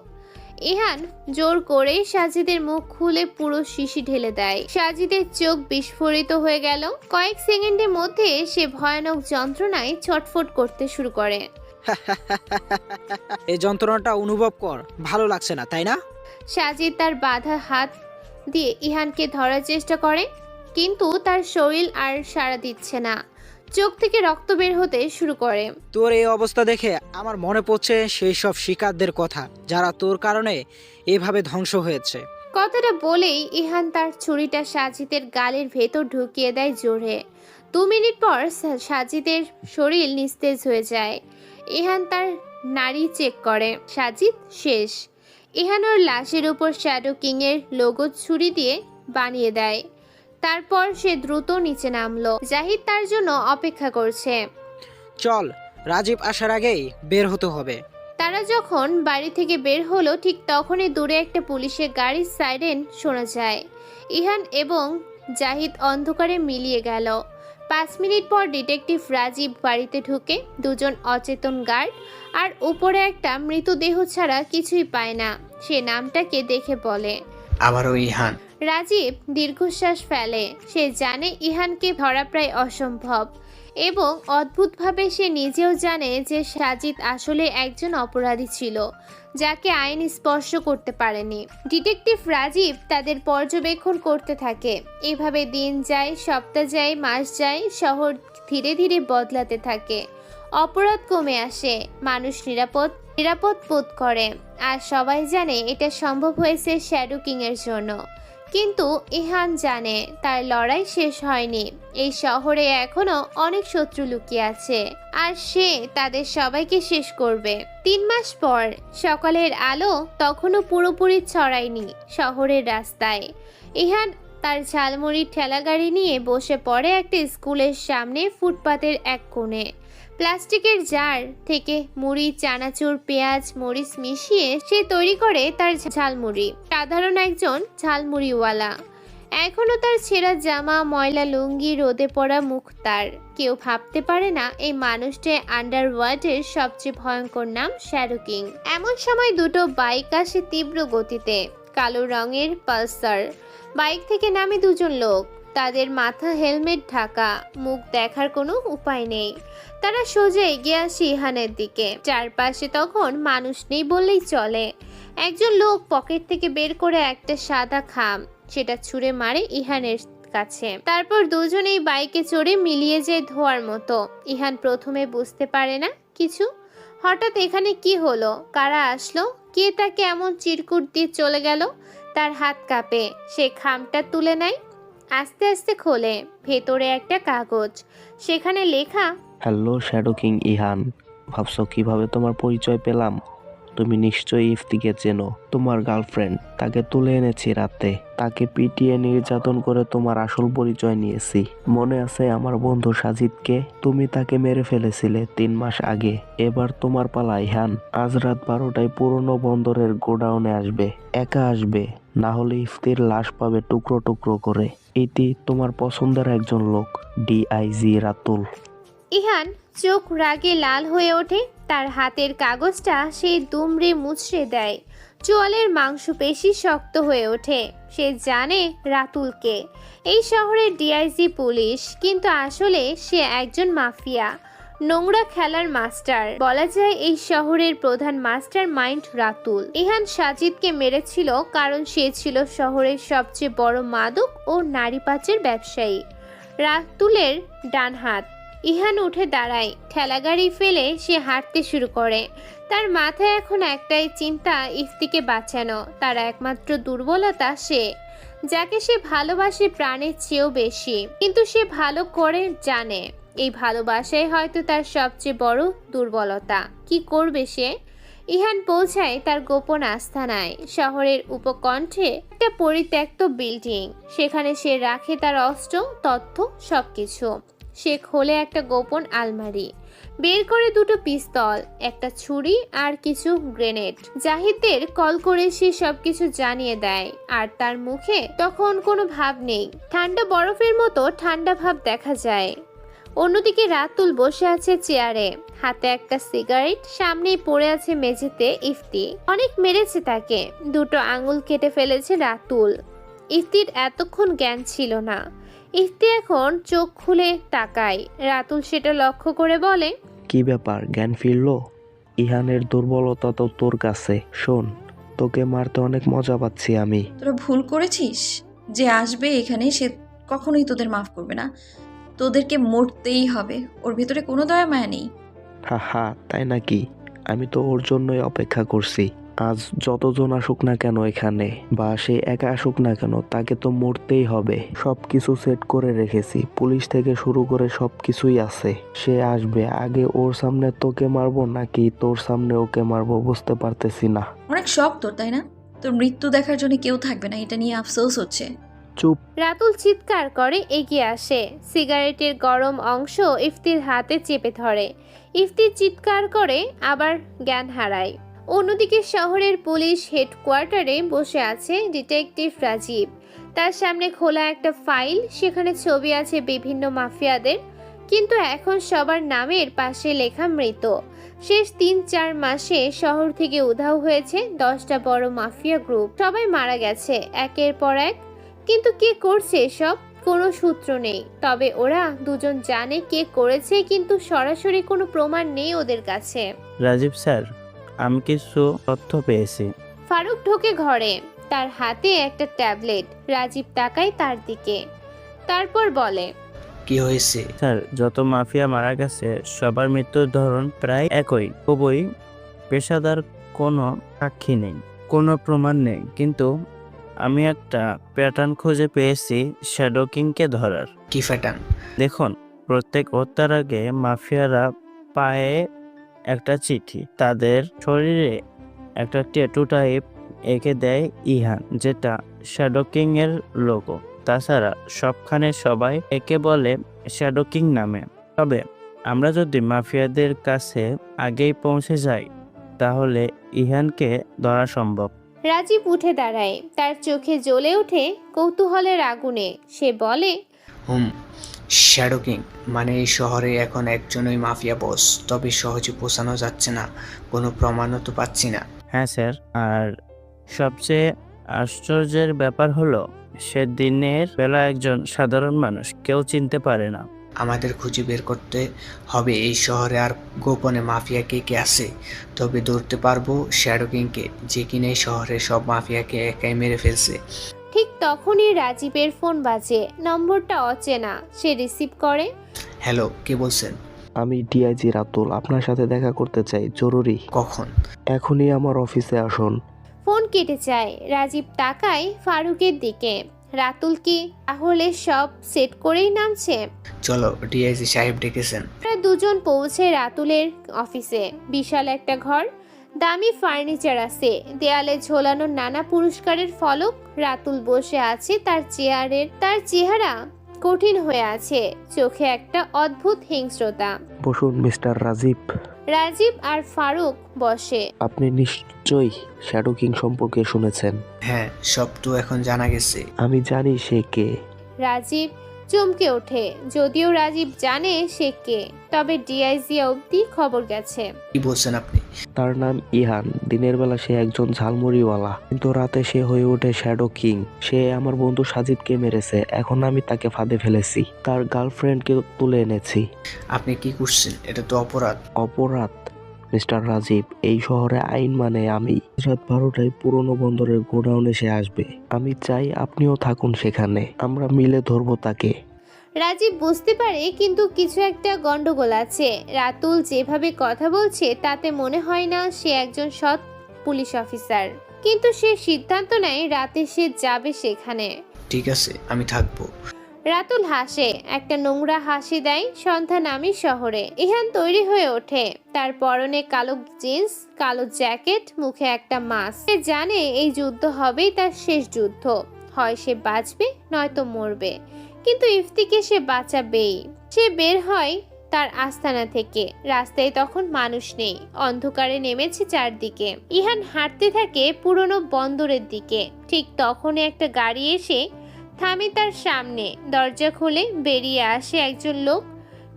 ইহান জোর করে সাজিদের মুখ খুলে পুরো শিশি ঢেলে দেয়। সাজিদের চোখ বিস্ফোরিত হয়ে গেল। কয়েক সেকেন্ডের মধ্যে সে ভয়ানক যন্ত্রণায় ছটফট করতে শুরু করে। এই যন্ত্রণাটা অনুভব কর, ভালো লাগছে না তাই না? সাজিদ তার বাঁধা হাত দিয়ে ইহানকে ধরার চেষ্টা করে, কিন্তু তার শরীর আর সাড়া দিচ্ছে না। চোখ থেকে রক্ত বের হতে শুরু করে। তোর এই অবস্থা দেখে আমার মনে পড়ছে সেই সব শিকারদের কথা যারা তোর কারণে এভাবে ধ্বংস হয়েছে। কথাটা বলেই ইহান তার ছুরিটা সাজিদের গালের ভেতর ঢুকিয়ে দেয় জোরে। 2 মিনিট পর সাজিদের শরীর নিস্তেজ হয়ে যায়। ইহান তার নাড়ি চেক করে। সাজিদ শেষ। ইহান ওর লাশের উপর শ্যাডো কিং এর লোগো ছুরি দিয়ে বানিয়ে দেয়। তারপর সে দ্রুত নিচে নামলো। জাহিদ তার জন্য অপেক্ষা করছে। চল, রাজীব আসার আগেই বের হতে হবে। তারা যখন বাড়ি থেকে বের হলো ঠিক তখনই দূরে একটা পুলিশের গাড়ির সাইরেন শোনা যায়। ইহান এবং জাহিদ অন্ধকারে মিলিয়ে গেল। 5 মিনিট পর ডিটেকটিভ রাজীব বাড়িতে ঢুকে। দুজন অচেতন গার্ড আর উপরে একটা মৃতদেহ ছাড়া কিছুই পায় না। সে নামটাকে দেখে বলে, আবারও ইহান। রাজীব দীর্ঘশ্বাস ফেলে। সে জানে ইহানকে ধরা প্রায় অসম্ভব এবং অদ্ভুতভাবে সে নিজেও জানে যে সাজিদ আসলে একজন অপরাধী ছিল যাকে আইন স্পর্শ করতে পারেনি। ডিটেকটিভ রাজীব তাদের পর্যবেক্ষণ করতে থাকে। এভাবে দিন যায়, সপ্তাহ যায়, মাস যায়। শহর ধীরে ধীরে বদলাতে থাকে। অপরাধ কমে আসে, মানুষ নিরাপদ বোধ করে, আর সবাই জানে এটা সম্ভব হয়েছে শ্যাডো কিং এর জন্য। কিন্তু ইহান জানে তার লড়াই শেষ হয়নি। এই শহরে এখনো অনেক শত্রু লুকিয়ে আছে আর সে তাদের সবাইকে শেষ করবে। 3 মাস পর সকালের আলো তখনও পুরোপুরি ছড়ায়নি শহরের রাস্তায়। ইহান তার ঝালমুড়ির ঠেলাগাড়ি নিয়ে বসে পড়ে একটা স্কুলের সামনে ফুটপাতের এক কোণে। প্লাস্টিকের জার থেকে মুড়ি, চানাচুর, পেঁয়াজ, মরিচ মিশিয়ে সে তৈরি করে তার ঝালমুড়ি। সাধারণ একজন ঝালমুড়িওয়ালা। এখনো তার ছেঁড়া জামা, ময়লা লুঙ্গি, রোদে পড়া মুখ তার। কেউ ভাবতে পারে না এই মানুষটা আন্ডারওয়ার্ল্ডের সবচেয়ে ভয়ঙ্কর নাম শ্যাডো কিং। এমন সময় দুটো বাইক আসে তীব্র গতিতে। কালো রঙের পালসার। বাইক থেকে নামে দুজন লোক। তাদের মাথা হেলমেট ঢাকা, মুখ দেখার কোনো উপায় নেই। তারা সোজা এগিয়ে আসে ইহানের দিকে। চারপাশে তখন মানুষ নেই বললেই চলে। একজন লোক পকেট থেকে বের করে একটা সাদা খাম, সেটা ছুঁড়ে মারে ইহানের কাছে। তারপর দুজনেই বাইকে চড়ে মিলিয়ে যায় ধোয়ার মতো। ইহান প্রথমে বুঝতে পারে না কিছু। হঠাৎ এখানে কি হলো, কারা আসলো, কে তাকে এমন চিরকুট দিয়ে চলে গেল। তার হাত কাঁপে। সে খামটা তুলে নেয়, আস্তে আস্তে খোলে। ভেতরে একটা কাগজ, সেখানে লেখা, হ্যালো শ্যাডো কিং ইহান, ভাবছো কিভাবে তোমার পরিচয় পেলাম? তুমি নিশ্চয়ই ইফতিকে চেনো, তোমার গার্লফ্রেন্ড। তাকে তুলে এনেছি রাতে, তাকে পিটিয়ে নির্যাতন করে তোমার আসল পরিচয় নিয়েছি। মনে আছে আমার বন্ধু সাজিদকে? তুমি তাকে মেরে ফেলেছিলে 3 মাস আগে। এবার তোমার পালা ইহান। আজ রাত 12টায় পুরনো বন্দরের গোডাউনে আসবে। একা আসবে, না হলে ইফতির লাশ পাবে টুকরো টুকরো করে। এটি তোমার পছন্দের একজন লোক, ডিআইজি রাতুল। ইহান চোখ রাগে লাল হয়ে ওঠে। তার হাতের কাগজটা সে দুমড়ে মুচড়ে দেয়। চোয়ালের মাংসপেশি শক্ত হয়ে ওঠে। সে জানে রাতুলকে, এই শহরের ডিআইজি পুলিশ, কিন্তু আসলে সে একজন মাফিয়া, নোংরা খেলার মাস্টার। বলা যায় এই শহরের প্রধান মাস্টার মাইন্ড রাতুল। ইহান সাজিদকে মেরেছিল কারণ সে ছিল শহরের সবচেয়ে বড় মাদক ও নারী পাচার ব্যবসায়ী, রাতুলের ডান হাত। ইহান উঠে দাঁড়ায়। ঠেলাগাড়ি ফেলে সে হাঁটতে শুরু করে। তার মাথায় এখন একটাই চিন্তা, ইফতিকে বাঁচানো। তার একমাত্র দুর্বলতা সে, যাকে সে ভালোবাসে প্রাণের চেয়েও বেশি। কিন্তু সে ভালো করে জানে এই ভালোবাসাই হয়তো তার সবচেয়ে বড় দুর্বলতা। কি করবে সে? ইহান পৌঁছায় তার গোপন আস্তানায়। শহরের উপকণ্ঠে একটা পরিত্যক্ত বিল্ডিং। সেখানে সে রাখে তার অস্ত্র, তথ্য, সবকিছু। সে খোলে একটা গোপন আলমারি, বের করে 2টো পিস্তল, একটা ছুরি আর কিছু গ্রেনেড। জাহিদের কল করে সে সবকিছু জানিয়ে দেয়, আর তার মুখে তখন কোনো ভাব নেই। ঠান্ডা বরফের মতো ঠান্ডা ভাব দেখা যায়। অন্যদিকে রাতুল বসে আছে চেয়ারে, হাতে একটা সিগারেট, সামনেই পড়ে আছে মেঝেতে ইফতি। অনেক মেরেছে তাকে, দুটো আঙুল কেটে ফেলেছে রাতুল। ইফতির এতক্ষণ জ্ঞান ছিল না। ইফতি এখন চোখ খুলে তাকায়। রাতুল সেটা লক্ষ্য করে বলে, কি ব্যাপার, জ্ঞান ফিরলো? ইহানের দুর্বলতা তো তোর কাছে। শোন, তোকে মারতে অনেক মজা পাচ্ছি আমি। তোরা ভুল করেছিস। যে আসবে এখানে সে কখনোই তোদের মাফ করবে না। তোদেরকে মরতেই হবে। ওর ভেতরে কোনো দয়া মায়া নেই। হা হা, তাই নাকি? আমি তো ওর জন্যই অপেক্ষা করছি। আজ যতজন আসুক না কেন এখানে, বা সে একা আসুক না কেন, তাকে তো মরতেই হবে। সবকিছু সেট করে রেখেছি, পুলিশ থেকে শুরু করে সবকিছুই আছে। সে আসবে, আগে ওর সামনে তোকে মারবো নাকি তোর সামনে ওকে মারবো বুঝতে পারতেছি না। অনেক শখ তোর, তাই না? তোর মৃত্যু দেখার জন্য কেউ থাকবে না, এটা নিয়ে আফসোস হচ্ছে। চুপ। রাতুল চিৎকার করে এগিয়ে আসে, সিগারেটের গরম অংশ ইফতির হাতে চেপে ধরে। ইফতি চিৎকার করে আবার জ্ঞান হারায়। অন্যদিকে শহরের পুলিশ হেডকোয়ার্টারে বসে আছে ডিটেকটিভ রাজীব। তার সামনে খোলা একটা ফাইল, সেখানে ছবি আছে বিভিন্ন মাফিয়াদের, কিন্তু এখন সবার নামের পাশে লেখা মৃত। শেষ ৩-৪ মাসে শহর থেকে উধাও হয়েছে 10টা বড় মাফিয়া গ্রুপ। সবাই মারা গেছে একের পর এক, কিন্তু কে করছে এসব কোনো সূত্র নেই। তবে ওরা দুজন জানে কে করেছে, কিন্তু সরাসরি কোনো প্রমাণ নেই ওদের কাছে। রাজীব স্যার, আমি কিছু তথ্য পেয়েছি। ফারুক ঢোকে ঘরে, তার হাতে একটা ট্যাবলেট। রাজীব তাকায় তার দিকে, তারপর বলে, কি হয়েছে? স্যার, যত মাফিয়া মারা গেছে সবার মৃত্যুর ধরন প্রায় একই, খুবই পেশাদার। কোনো সাক্ষী নেই, কোনো প্রমাণ নেই, কিন্তু আমি একটা প্যাটার্ন খুঁজে পেয়েছি শ্যাডো কিংকে ধরার। কি প্যাটার্ন? দেখুন, প্রত্যেক হত্যার আগে মাফিয়ারা পায়ে একটা চিঠি, তাদের শরীরে একটা ট্যাটু টাইপ এঁকে দেয় ইহান, যেটা শ্যাডো কিং এর লোগো। তাছাড়া সবখানে সবাই একে বলে শ্যাডো কিং নামে। তবে আমরা যদি মাফিয়াদের কাছে আগেই পৌঁছে যাই, তাহলে ইহানকে ধরা সম্ভব। রাজীব উঠে দাঁড়ায়, তার চোখে জ্বলে ওঠে কৌতূহলের আগুনে। সে বলে, শ্যাডো কিং মানে এই শহরে এখন একজনই মাফিয়া বস, তবে সহজে পৌঁছানো যাচ্ছে না, কোনো প্রমাণও তো পাচ্ছি না। হ্যাঁ স্যার, আর সবচেয়ে আশ্চর্যের ব্যাপার হলো সে দিনের বেলা একজন সাধারণ মানুষ, কেউ চিনতে পারে না। আমাদের খুঁজে বের করতে হবে এই শহরে আর গোপনে মাফিয়া কে কে আছে, তবে ধরতে পারবো শ্যাডো কিংকে, যে কিনা এই শহরে সব মাফিয়াকে একাই মেরে ফেলছে। ঠিক তখনই রাজীবের ফোন বাজে। নম্বরটা অচেনা। সে রিসিভ করে। হ্যালো, কে বলছেন? আমি ডিআইজি রাতুল, আপনার সাথে দেখা করতে চাই, জরুরি। কখন? এখনই আমার অফিসে আসুন। ফোন কেটে যায়। রাজীব তাকায় ফারুকের দিকে। রাতুল কি তাহলে সব সেট করেই নামছে? চলো, ডিআইজি সাহেব ডেকেছেন। তারা দুজন পৌঁছে রাতুলের অফিসে। বিশাল একটা ঘর, দামি ফার্নিচার আছে, দেয়ালে ঝোলানো নানা পুরস্কারের ফলক। রাতুল বসে আছে তার চেয়ারের, তার চেহারা কঠিন হয়ে আছে, চোখে একটা অদ্ভুত হিংস্রতা। বসুন মিস্টার রাজীব। রাজীব আর ফারুক বসে। আপনি নিশ্চয়ই শ্যাডো কিং সম্পর্কে শুনেছেন। হ্যাঁ, সব তো এখন জানা গেছে। আমি জানি সে কে। রাজীব চমকে ওঠে। যদিও রাজীব জানে সে কে, তবে ডিআইজি অবধি খবর গেছে। কি বলছেন আপনি? তার নাম ইহান। দিনের বেলা সে একজন ঝালমুড়িওয়ালা, কিন্তু রাতে সে হয়ে ওঠে শ্যাডো কিং। সে আমার বন্ধু সাজিদকে মেরেছে, এখন আমি তাকে ফাঁদে ফেলেছি, তার গার্লফ্রেন্ডকে তুলে এনেছি। আপনি কি করছেন? এটা তো অপরাধ। অপরাধ? মিস্টার রাজীব, এই শহরে আইন মানে আমি। রাত 12টায় পুরনো বন্দরের গোডাউনে সে আসবে। আমি চাই আপনিও থাকুন সেখানে, আমরা মিলে ধরবো তাকে। রাজীব বুঝতে পারে কিন্তু কিছু একটা গন্ডগোল আছে। রাতুল যেভাবে কথা বলছে তাতে মনে হয় না সে একজন সৎ পুলিশ অফিসার, কিন্তু সে সিদ্ধান্ত নেয় রাতে সে যাবে সেখানে। ঠিক আছে, আমি থাকবো। রাতুল হাসে, একটা নোংরা হাসি দেয়। সন্ধ্যা নামে শহরে। ইহান তৈরি হয়ে ওঠে, তার পরনে কালো জিন্স, কালো জ্যাকেট, মুখে একটা মাস্ক। সে জানে এই যুদ্ধ হবেই তার শেষ যুদ্ধ, হয় সে বাঁচবে নয়তো মরবে, কিন্তু ইফতিকে সে বাঁচাবেই। সে বের হয় তার আস্তানা থেকে। রাস্তায় তখন মানুষ নেই, অন্ধকারে নেমেছে চারদিকে। ইহান হাঁটতে থাকে পুরনো বন্দরের দিকে। ঠিক তখনই একটা গাড়ি এসে থামে তার সামনে। দরজা খুলে বেরিয়ে আসে একজন লোক।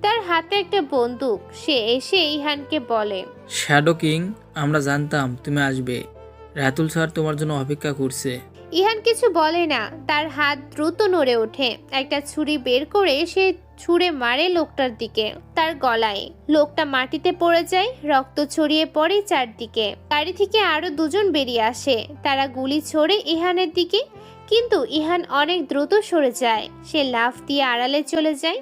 তার হাতে একটা বন্দুক। সে এসে ইহানকে বলে, শ্যাডো কিং, আমরা জানতাম তুমি আসবে। রাতুল স্যার তোমার জন্য অপেক্ষা করছে। ইহান কিছু বলে না, তার হাত দ্রুত নড়ে ওঠে। একটা ছুরি বের করে সে ছুঁড়ে মারে লোকটার দিকে, তার গলায়। লোকটা মাটিতে পড়ে যায়, রক্ত ছড়িয়ে পড়ে চারদিকে। গাড়ি থেকে আরো দুজন বেরিয়ে আসে, তারা গুলি ছোড়ে ইহানের দিকে, কিন্তু ইহান অনেক দ্রুত সরে যায়। সে লাফ দিয়ে আড়ালে চলে যায়,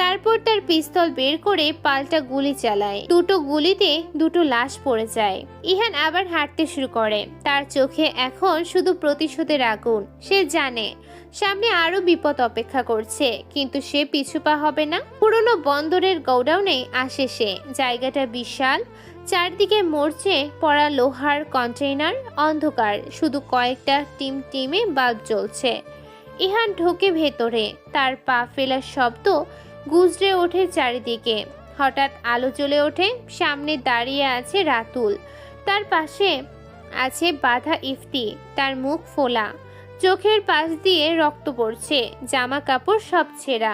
তারপর তার পিস্তল বের করে পাল্টা গুলি চালায়। দুটো গুলিতে দুটো লাশ পড়ে যায়। ইহান আবার হাঁটতে শুরু করে, তার চোখে এখন শুধু প্রতিশোধের আগুন। সে জানে সামনে আরো বিপদ অপেক্ষা করছে, কিন্তু সে পিছু পা হবে না। পুরনো বন্দরের গোডাউনে আসে সে। জায়গাটা বিশাল, চারদিকে মরচে পড়া লোহার কন্টেইনার, অন্ধকার, শুধু কয়েকটা টিমে বাল্ব জ্বলছে। ইহান ঢোকে ভেতরে, তার পা ফেলার শব্দ গুজরে ওঠে চারিদিকে। হঠাৎ আলো জ্বলে ওঠে, সামনে দাঁড়িয়ে আছে রাতুল, তার পাশে আছে বাঁধা ইফতি, তার মুখ ফোলা, চোখের পাশ দিয়ে রক্ত পড়ছে, জামা কাপড় সব ছেঁড়া।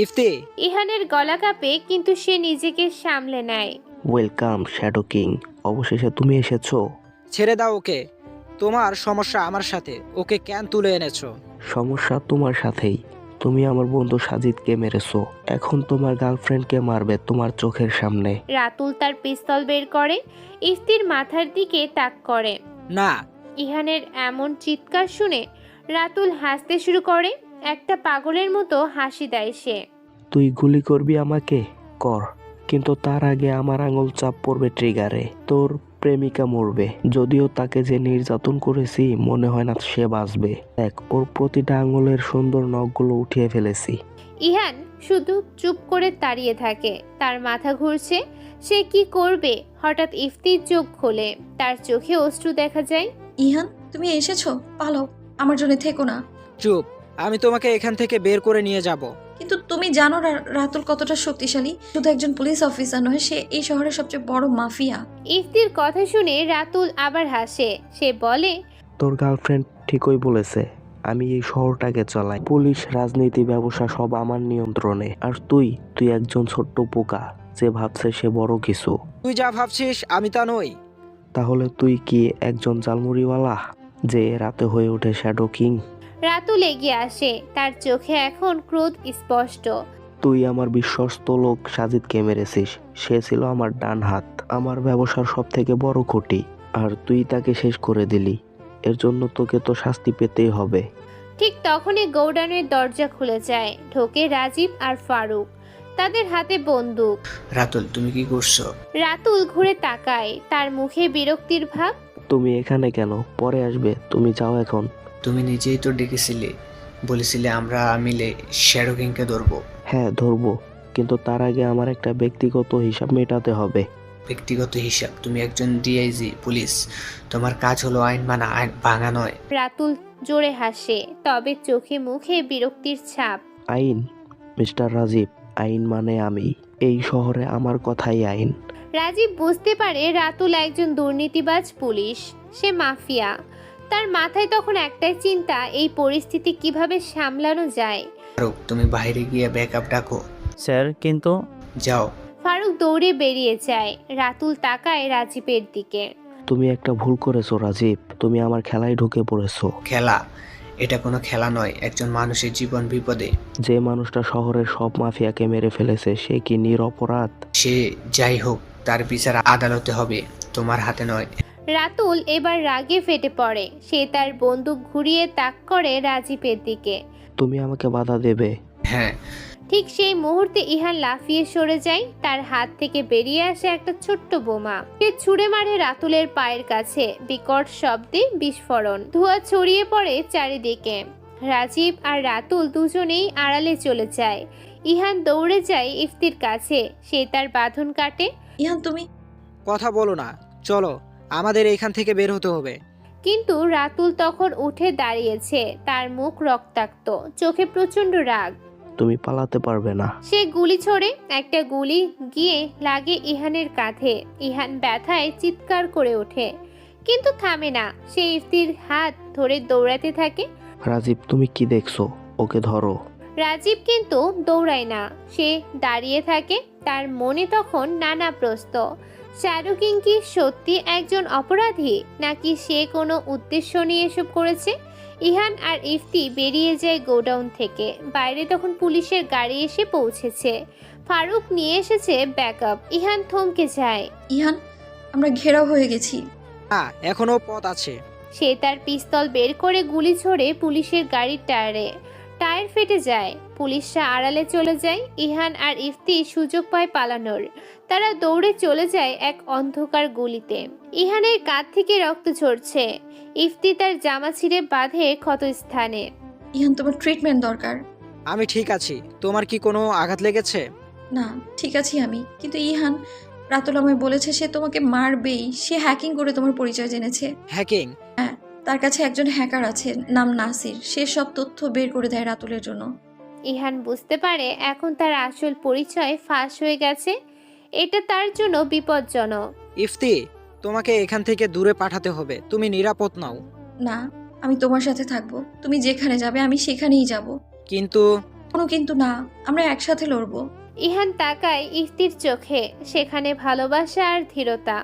ইফতি, ইহানের গলা কাঁপে, কিন্তু সে নিজেকে সামলে নেয়। ওয়েলকাম শ্যাডো কিং, অবশেষে তুমি এসেছো। ছেড়ে দাও ওকে। তোমার সমস্যা আমার সাথে, ওকে কেন তুলে এনেছো? সমস্যা তোমার সাথেই। তুমি আমার বন্ধু সাজিদকে মেরেছো, এখন তোমার গার্লফ্রেন্ডকে মারবে তোমার চোখের সামনে। রাতুল তার পিস্তল বের করে, ইফতির মাথার দিকে তাক করে। না। ইহানের এমন চিৎকার শুনে রাতুল হাসতে শুরু করে, একটা পাগলের মতো হাসি দেয় সে। তুই গুলি করবি আমাকে? কর, কিন্তু তার আগে আমার আঙুল চাপ পড়বে ট্রিগারে। তোর প্রেমিকা মরবে। যদিও তাকে যে নির্যাতন করেছি মনে হয় না সে বাঁচবে। দেখ, ওর প্রতিটা আঙুলের সুন্দর নখগুলো উঠিয়ে ফেলেছি। ইহান শুধু চুপ করে দাঁড়িয়ে থাকে, তার মাথা ঘুরছে, সে কি করবে। হঠাৎ ইফতির চোখ খোলে, তার চোখে অশ্রু দেখা যায়। ইহান, তুমি এসেছো, পালাও, আমার জন্য থেকো না। চুপ, আমি তোমাকে এখান থেকে বের করে নিয়ে যাব। কিন্তু তুমি জানো রাতুল কতটা শক্তিশালী? শুধু একজন পুলিশ অফিসার নয়, সে এই শহরের সবচেয়ে বড় মাফিয়া। ইফতির কথা শুনে রাতুল আবার হাসে। সে বলে, তোর গার্লফ্রেন্ড ঠিকই বলেছে, আমি এই শহরটাকে চালাই। পুলিশ, রাজনীতি, ব্যবসা সব আমার নিয়ন্ত্রণে। আর তুই একজন ছোট্ট পোকা যে ভাবছে সে বড় কিছু। তুই যা ভাবছিস আমি তা নই। তাহলে তুই কি একজন জালমুড়িওয়ালা যে রাতে হয়ে ওঠে শ্যাডো কিং? রাতুল এগিয়ে আসে, তার চোখে এখন ক্রোধ স্পষ্ট। তুই আমার বিশ্বস্ত লোক সাজিদকে মেরেছিস। সে ছিল আমার ডান হাত, আমার ব্যবসার সব থেকে বড় ক্ষতি, আর তুই তাকে শেষ করে দিলি। এর জন্য তোকে তো শাস্তি পেতেই হবে। ঠিক তখনই গোডাউনের দরজা খুলে যায়, ঢোকে রাজীব আর ফারুক, তাদের হাতে বন্দুক। রাতুল, তুমি কি করছো? রাতুল ঘুরে তাকায়, তার মুখে বিরক্তির ভাব। তুমি এখানে কেন? পরে আসবে, তুমি যাও এখন। তুমি নিজেই তো ডেকেছিলে, বলেছিলে আমরা মিলে শ্যাডো কিংকে ধরবো। হ্যাঁ ধরবো, কিন্তু তার আগে আমার একটা ব্যক্তিগত হিসাব মেটাতে হবে। ব্যক্তিগত হিসাব? তুমি একজন ডিআইজি পুলিশ, তোমার কাজ হলো আইন মানা, আইন ভাঙা নয়। রাতুল জোরে হাসে, তবে চোখে মুখে বিরক্তির ছাপ। আইন? মিস্টার রাজীব, আইন মানে আমি। এই শহরে আমার কথাই আইন। রাজীব বুঝতে পারে রাতুল একজন দুর্নীতিবাজ পুলিশ, সে মাফিয়া। তার মাথায় তখন একটাই চিন্তা, এই পরিস্থিতি কিভাবে সামলানো যায়। ফারুক, তুমি বাইরে গিয়ে ব্যাকআপ ডাকো। স্যার, কিন্তু যাও। ফারুক দৌড়ে বেরিয়ে যায়। রাতুল তাকায় রাজীবের দিকে। তুমি একটা ভুল করেছো রাজীব, তুমি আমার খেলায় ঢুকে পড়েছো। খেলা? এটা কোনো খেলা নয়, একজন মানুষের জীবন বিপদে। যে মানুষটা শহরের সব মাফিয়াকে মেরে ফেলেছে সে কি নিরপরাধ? সে যাই হোক, তার বিচার আদালতে হবে, তোমার হাতে নয়। রাতুল এবার রাগে ফেটে পড়ে, সে তার বন্দুক ঘুরিয়ে তাক করে রাজীবের দিকে। তুমি আমাকে বাধা দেবে? হ্যাঁ। ঠিক সেই মুহূর্তে ইহান লাফিয়ে সরে যায়, তার হাত থেকে বেরিয়ে আসে একটা ছোট্ট বোমা। সে ছুঁড়ে মারে রাতুলের পায়ের কাছে, বিকট শব্দে বিস্ফোরণ, ধোঁয়া ছড়িয়ে পড়ে চারিদিকে। রাজীব আর রাতুল দুজনেই আড়ালে চলে যায়। ইহান দৌড়ে যায় ইফতির কাছে, সে তার বাঁধন কাটে। ইহান, তুমি কথা বলো না, চলো, আমাদের এখান থেকে বের হতে হবে। কিন্তু রাতুল তখন উঠে দাঁড়িয়েছে, তার মুখ রক্তাক্ত, চোখে প্রচন্ড রাগ। তুমি পালাতে পারবে না। সে গুলি ছোড়ে, একটা গুলি গিয়ে লাগে ইহানের কাঁধে। ইহান ব্যথায় চিৎকার করে ওঠে, কিন্তু থামে না। সে ইফতির হাত ধরে দৌড়াতে থাকে। রাজীব, তুমি কি দেখছো? ওকে ধরো। রাজীব কিন্তু দৌড়ায় না, সে দাঁড়িয়ে থাকে। তার মনে তখন নানা প্রশ্ন। শ্যাডো কিং কি সত্যি একজন অপরাধী, নাকি সে কোনো উদ্দেশ্য নিয়ে এসব করেছে? ইহান আর ইফতি বেরিয়ে যায় গোডাউন থেকে। বাইরে তখন পুলিশের গাড়ি এসে পৌঁছেছে। ফারুক নিয়ে এসেছে ব্যাকআপ। ইহান থমকে যায়। ইহান, আমরা ঘেরাও হয়ে গেছি। হ্যাঁ, এখনো পথ আছে। সে তার পিস্তল বের করে গুলি ছোড়ে পুলিশের গাড়ির টায়ারে। টায়ার ফেটে যায়। পুলিশরা আড়ালে চলে যায়। ইহান আর ইফতি সুযোগ পায় পালানোর। তারা দৌড়ে চলে যায় এক অন্ধকার গলিতে। ইহানের কাঁধ থেকে রক্ত ঝরছে। ইফতি তার জামা ছিঁড়ে বাঁধে ক্ষতস্থানে। ইহান, তোমার ট্রিটমেন্ট দরকার। আমি ঠিক আছি। তোমার কি কোনো আঘাত লেগেছে? না, ঠিক আছি আমি। কিন্তু ইহান, রাতুল আমায় বলেছে সে তোমাকে মারবেই। সে হ্যাকিং করে তোমার পরিচয় জেনেছে। হ্যাকিং? হ্যাঁ, তার কাছে একজন হ্যাকার আছে, নাম নাসির। সে সব তথ্য বের করে দেয় রাতুলের জন্য। ইহান বুঝতে পারে এখন তার আসল পরিচয় ফাঁস হয়ে গেছে। এটা তার জন্য বিপজ্জনক। ইফতি, তোমাকে এখান থেকে দূরে পাঠাতে হবে। তুমি নিরাপদ নাও। না, আমি তোমার সাথে থাকবো। তুমি যেখানে যাবে আমি সেখানেই যাব। কিন্তু কোনো কিন্তু না, আমরা একসাথে লড়বো। ইহান তাকায় ইফতির চোখে, সেখানে ভালোবাসা আর ধীরতা।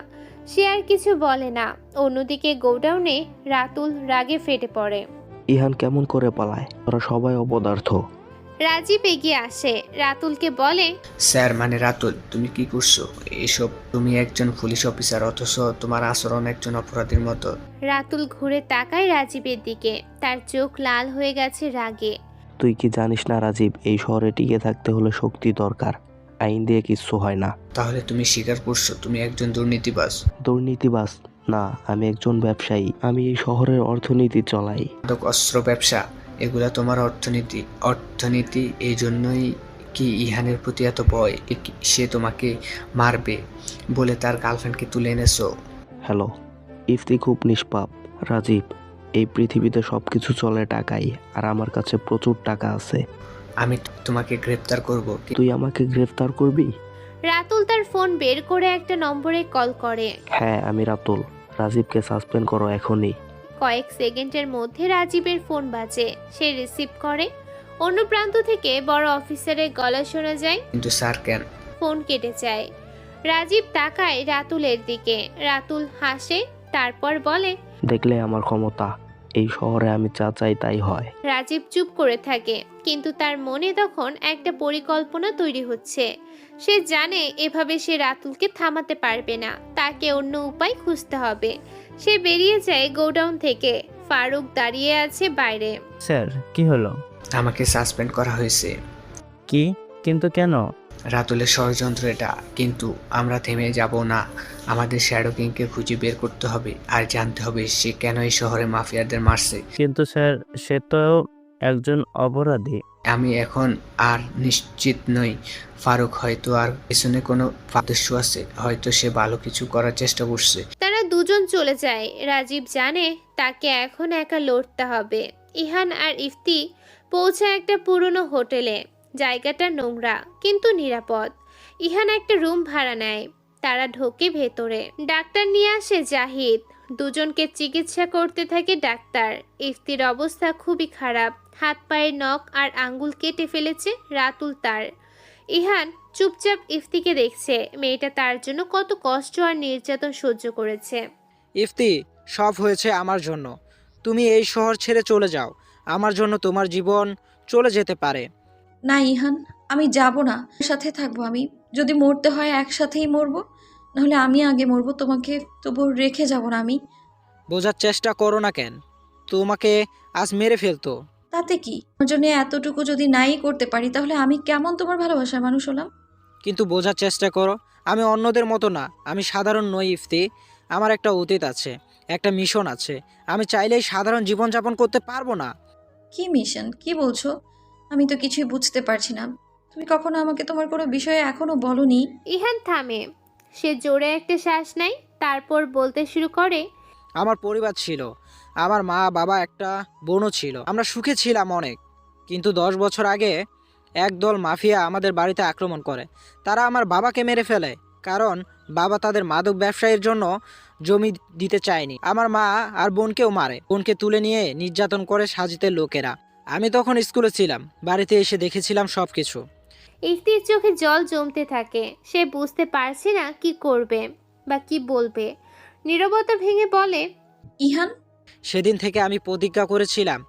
সে আর কিছু বলে না। অন্যদিকে গোডাউনে রাতুল রাগে ফেটে পড়ে। ইহান কেমন করে পালায়? ওরা সবাই অপদার্থ। রাজীব এগিয়ে আসে, রাতুলকে বলে, স্যার, মানে রাতুল, তুমি কি করছো এসব? তুমি একজন পুলিশ অফিসার, অথচ তোমার আচরণ একজন অপরাধীর মতো। রাতুল ঘুরে তাকায় রাজীবের দিকে। তার চোখ লাল হয়ে গেছে রাগে। তুই কি জানিস না রাজীব, এই শহরে টিকে থাকতে হলে শক্তি দরকার। আইন দিয়ে কিচ্ছু হয় না। তাহলে তুমি স্বীকার করছো তুমি একজন দুর্নীতিবাজ? দুর্নীতিবাজ না, আমি একজন ব্যবসায়ী। আমি এই শহরের অর্থনীতি চলাই। মাদক অস্ত্র ব্যবসা, এগুলা তোমার অর্থনীতি। এই জন্যই কি ইহানের প্রতি এত ভয়? সে তোমাকে মারবে বলে তার গার্লফ্রেন্ডকে তুলে এনেছো? হ্যালো, ইফতি খুব নিষ্পাপ রাজীব। এই পৃথিবীতে সবকিছু চলে টাকায়, আর আমার কাছে প্রচুর টাকা আছে। আমি তোমাকে গ্রেফতার করব। তুই আমাকে গ্রেফতার করবি? রাতুল তার ফোন বের করে একটা নম্বরে কল করে। হ্যাঁ, আমি রাতুল। রাজীবকে সাসপেন্ড করো এখনই। কয়েক সেকেন্ডের মধ্যে রাজীবের ফোন বাজে। সে রিসিভ করে। অন্য প্রান্ত থেকে বড় অফিসারের গলা শোনা যায়। কিন্তু স্যার কেন? ফোন কেটে যায়। রাজীব তাকায় রাতুলের দিকে। রাতুল হাসে, তারপর বলে, দেখলে আমার ক্ষমতা? এই শহরে আমি যা চাই তাই হয়। রাজীব চুপ করে থাকে, কিন্তু তার মনে তখন একটা পরিকল্পনা তৈরি হচ্ছে। সে জানে এভাবে সে রাতুলকে থামাতে পারবে না। তাকে অন্য উপায় খুঁজতে হবে। সে বেরিয়ে যায় গোডাউন থেকে। ফারুক দাঁড়িয়ে আছে বাইরে। স্যার, কি হলো? আমাকে সাসপেন্ড করা হয়েছে। কি? কিন্তু কেন? রাতুলের ষড়যন্ত্র এটা। কিন্তু আমরা থেমে যাব না। আমাদের শ্যাডো কিংকে খুঁজে বের করতে হবে আর জানতে হবে সে কেন এই শহরে মাফিয়াদের মারছে। কিন্তু স্যার, সে তো একজন অপরাধী। আমি এখন আর নিশ্চিত নই। ফারুক হয়তো আর পেছনে কোনো উদ্দেশ্য আছে। হয়তো সে ভালো কিছু করার চেষ্টা করছে। তারা দুজন চলে যায়। রাজীব জানে তাকে এখন একা লড়তে হবে। ইহান আর ইফতি পৌঁছায় একটা পুরনো হোটেলে। জায়গাটা নোংরা কিন্তু নিরাপদ। ইহান একটা রুম ভাড়া নেয়। তারা ঢোকে ভেতরে। ডাক্তার নিয়ে আসে জাহিদ। দুজনকে চিকিৎসা করতে থাকে ডাক্তার। ইফতির অবস্থা খুবই খারাপ। হাত পায়ের নখ আর আঙ্গুল কেটে ফেলেছে রাতুল তার। ইহান চুপচাপ ইফতিকে দেখছে। মেয়েটা তার জন্য কত কষ্ট আর নির্যাতন সহ্য করেছে। ইফতি, সব হয়েছে আমার জন্য। তুমি এই শহর ছেড়ে চলে যাও। আমার জন্য তোমার জীবন চলে যেতে পারে। না ইহান, আমি যাব না। সাথে থাকবো আমি। যদি মরতে হয় একসাথেই মরবো, নাহলে আমি আগে মরবো। তোমাকে তবু রেখে যাব না আমি। বোঝার চেষ্টা করো না কেন? তোমাকে আজ মেরে ফেলতো। তাতে কি? আমার জন্য এতটুকু যদি নাই করতে পারি, তাহলে আমি কেমন তোমার ভালোবাসার মানুষ হলাম? কিন্তু বোঝার চেষ্টা করো, আমি অন্যদের মতো না। আমি সাধারণ নই ইফতি। আমার একটা অতীত আছে, একটা মিশন আছে। আমি চাইলেই সাধারণ জীবনযাপন করতে পারবো না। কি মিশন? কি বলছো? আমি তো কিছুই বুঝতে পারছি না। তুমি কখনো আমাকে তোমার কোনো বিষয়ে এখনো বলনি। ইহান থামে। সে জোরে একটা শ্বাস নেয়, তারপর বলতে শুরু করে, আমার পরিবার ছিল। আমার মা, বাবা, একটা বোনও ছিল। আমরা সুখে ছিলাম অনেক। কিন্তু 10 বছর আগে একদল মাফিয়া আমাদের বাড়িতে আক্রমণ করে। তারা আমার বাবাকে মেরে ফেলে, কারণ বাবা তাদের মাদক ব্যবসায়ীর জন্য জমি দিতে চায়নি। আমার মা আর বোনকেও মারে। বোনকে তুলে নিয়ে নির্যাতন করে সাজিতে লোকেরা। আমি তখন স্কুলে ছিলাম, বাড়িতে এসে দেখেছিলাম সব কিছু। ইফতির চোখে জল জমতে থাকে। সে বুঝতে পারছে না কি করবে বা কি বলবে। নীরবতা ভেঙে বলে, ইহান, সেদিন থেকে আমি প্রতিজ্ঞা করেছিলাম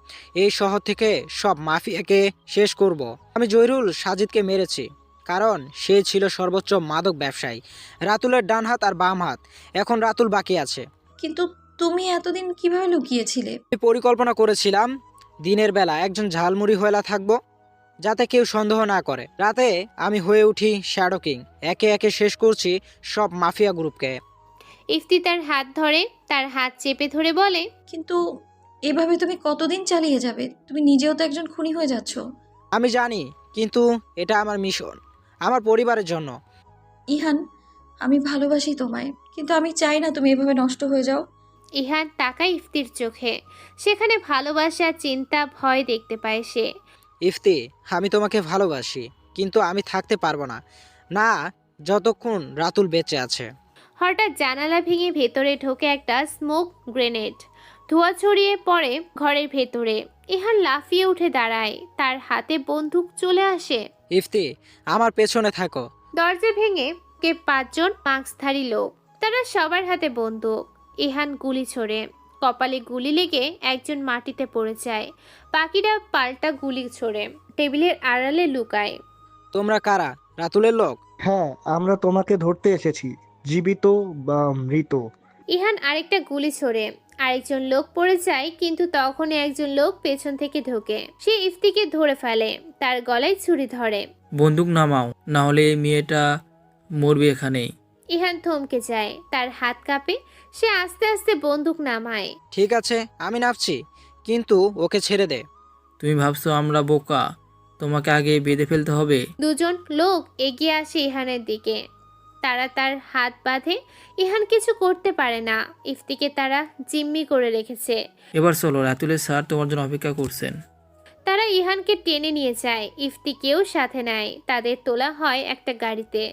এই শহর থেকে সব মাফিয়াকে শেষ করব। আমি জহিরুল সাজিদকে মেরেছি, কারণ সে ছিল সর্বোচ্চ মাদক ব্যবসায়ী, রাতুলের ডান হাত আর বাম হাত। এখন রাতুল বাকি আছে। কিন্তু তুমি এতদিন কিভাবে লুকিয়েছিলে? আমি পরিকল্পনা করেছিলাম দিনের বেলা একজন ঝালমুড়িওয়ালা থাকবো, যাতে কেউ সন্দেহ না করে। রাতে আমি হয়ে উঠি শ্যাডো কিং। একে একে শেষ করছি সব মাফিয়া গ্রুপকে। ইফতি তার হাত ধরে, তার হাত চেপে ধরে বলে, কিন্তু এভাবে তুমি কতদিন চালিয়ে যাবে? তুমি নিজেও তো একজন খুনি হয়ে যাচ্ছ। আমি জানি, কিন্তু এটা আমার মিশন, আমার পরিবারের জন্য। ইহান, আমি ভালোবাসি তোমায়, কিন্তু আমি চাই না তুমি এভাবে নষ্ট হয়ে যাও। ইহান তাকায় ইফতির চোখে। সেখানে ভালোবাসা, চিন্তা, ভয় দেখতে পায় সে। ইফতি, আমি তোমাকে ভালোবাসি, কিন্তু আমি থাকতে পারবো না, না যতক্ষণ রাতুল বেঁচে আছে। হঠাৎ জানালা ভেঙে ভেতরে ঢোকে একটা স্মোক গ্রেনেড। ধোঁয়া ছড়িয়ে পড়ে ঘরের ভেতরে। ইহান লাফিয়ে উঠে দাঁড়ায়, তার হাতে বন্দুক চলে আসে। ইফতি, আমার পেছনে থাকো। দরজা ভেঙে কে 5 জন মাস্কধারী লোক। তারা সবার হাতে বন্দুক। ইহান গুলি ছোড়ে। কপালে গুলি লেগে একজন মাটিতে পড়ে যায়। বাকিরা পাল্টা গুলি ছোড়ে টেবিলের আড়ালে লুকায়। তোমরা কারা? রাতুলের লোক? হ্যাঁ, আমরা তোমাকে ধরতে এসেছি, জীবিত বা মৃত। ইহান আরেকটা গুলি ছোড়ে। আরেকজন লোক পড়ে যায়, কিন্তু তখনই একজন লোক পেছন থেকে ঢোকে। সে ইফতিকে ধরে ফেলে, তার গলায় ছুরি ধরে। বন্দুক নামাও, না হলে এই মেয়েটা মরবে এখানেই। ইহান থমকে যায়, তার হাত কাঁপে। সে আস্তে আস্তে বন্দুক নামায়। ঠিক আছে, আমি নামছি, কিন্তু ওকে ছেড়ে দে। তুমি ভাবছো আমরা বোকা? তোমাকে আগে বেঁধে ফেলতে হবে। 2 জন লোক এগিয়ে আসে ইহানের দিকে। তারা তার হাত বাঁধে। ইহান কিছু করতে পারে না। ইফতিকে তারা জিম্মি করে রেখেছে। এবার চলো, রাতুলের স্যার তোমার জন্য অপেক্ষা করছেন। তারা ইহানকে টেনে নিয়ে যায়, ইফতিকেও সাথে নেয়। তাদের তোলা হয় একটা গাড়িতে।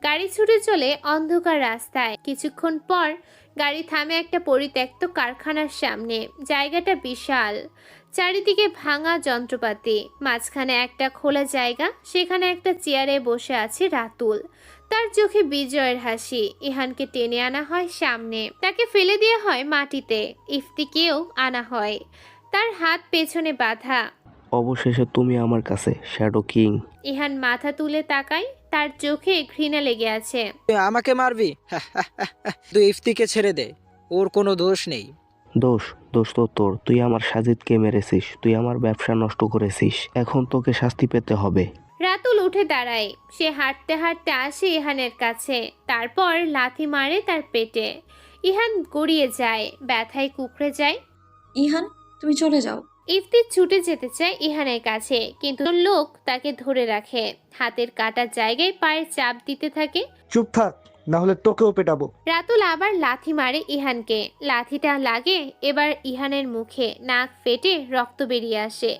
গাড়ি ছুটে চলে অন্ধকার রাস্তায়। কিছুক্ষণ পর গাড়ি থামে একটা পরিত্যক্ত কারখানার সামনে। জায়গাটা বিশাল, চারিদিকে ভাঙা যন্ত্রপাতি। মাঝখানে একটা খোলা জায়গা, সেখানে একটা চেয়ারে বসে আছে রাতুল। তার চোখে বিজয়ের হাসি। ইহানকে টেনে আনা হয় সামনে, তাকে ফেলে দেওয়া হয় মাটিতে। ইফতিকেও আনা হয়, তার হাত পেছনে বাঁধা। অবশেষে তুমি আমার কাছে, শ্যাডো কিং। ইহান মাথা তুলে তাকায়, তার চোখে ঘৃণা লেগে আছে। তুই আমাকে মারবি? তুই ইফতিকে ছেড়ে দে, ওর কোনো দোষ নেই। দোষ? দোষ তো তোর। তুই আমার সাজিদকে মেরেছিস, তুই আমার ব্যবসা নষ্ট করেছিস, এখন তোকে শাস্তি পেতে হবে। রাতুল উঠে দাঁড়ায়। সে হাঁটতে হাঁটতে আসে ইহানের কাছে, তারপর লাথি মারে তার পেটে। ইহান গড়িয়ে যায়, ব্যথায় কুকড়ে যায়। ইহান, তুমি চলে যাও। ইফতি ছুটে যেতে চায় ইহানের কাছে, কিন্তু লোক তাকে ধরে রাখে। হাতের কাটার জায়গায় পায়ের চাপ দিতে থাকে। চুপ থাক, না হলে তোকেও পেটাবো। রাতুল আবার লাথি মারে ইহানকে। লাথিটা লাগে এবার ইহানের মুখে। নাক ফেটে রক্ত বেরিয়ে আসে।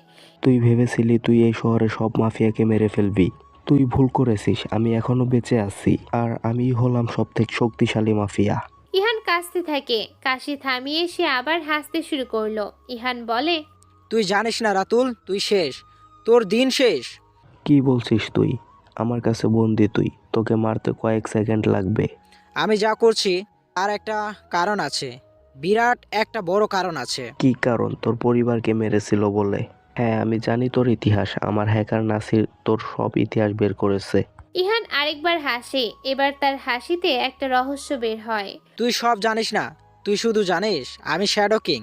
তুই ভেবেছিলি তুই এই শহরে সব মাফিয়াকে মেরে ফেলবি। তুই ভুল করেছিস, আমি এখনো বেঁচে আছি, আর আমি হলাম সবথেকে শক্তিশালী মাফিয়া। ইহান কাশতে থাকে। কাশি থামিয়ে সে আবার হাসতে শুরু করলো। ইহান বলে, তুই জানিস না রাতুল, তুই শেষ, তোর দিন শেষ। কি বলছিস তুই? আমার কাছে বন্দি তুই, তোকে মারতে কয়েক সেকেন্ড লাগবে। আমি যা করছি তার একটা কারণ আছে, বিরাট একটা বড় কারণ আছে। কি কারণ? তোর পরিবারকে মেরেছিল বলে? হ্যাঁ, আমি জানি তোর ইতিহাস। আমার হ্যাকার নাসির তোর সব ইতিহাস বের করেছে। ইহান আরেকবার হাসে। এবার তার হাসিতে একটা রহস্য বের হয়। তুই সব জানিস না, তুই শুধু জানিস আমি শ্যাডো কিং,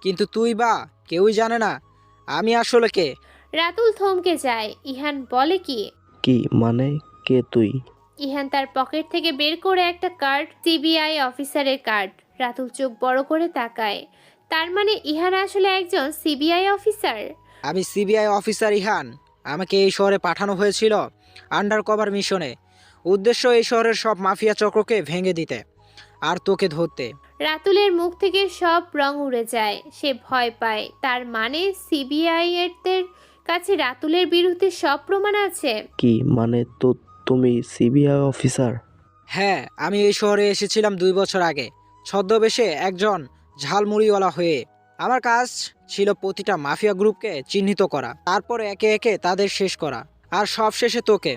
কিন্তু তুই বা কেউই জানে না আমি আসলে কে। রাতুল থমকে যায়। ইহান বলে, কি? কি মানে? কে তুই? ইহান তার পকেট থেকে বের করে একটা কার্ড, সিবিআই অফিসারের কার্ড। রাতুল চোখ বড় করে তাকায়। তার মানে ইহান আসলে একজন সিবিআই অফিসার। আমি সিবিআই অফিসার ইহান। আমাকে এই শহরে পাঠানো হয়েছিল আন্ডার কভার মিশনে। উদ্দেশ্য এই শহরের সব মাফিয়া চক্রকে ভেঙে দিতে আর তোকে ধরতে। রাতুলের মুখ থেকে সব রং উড়ে যায়। সে ভয় পায়। তার মানে সিবিআই এর কাছে রাতুলের বিরুদ্ধে সব প্রমাণ আছে। কি মানে? তো তুমি সিবিআই অফিসার? হ্যাঁ, আমি এই শহরে এসেছিলাম 2 বছর আগে, ছদ্মবেশে একজন ঝালমুড়িওয়ালা হয়ে। আমার কাজ ছিল প্রতিটা মাফিয়া গ্রুপকে চিহ্নিত করা, তারপর একে একে তাদের শেষ করা, আর সব শেষে তোকে।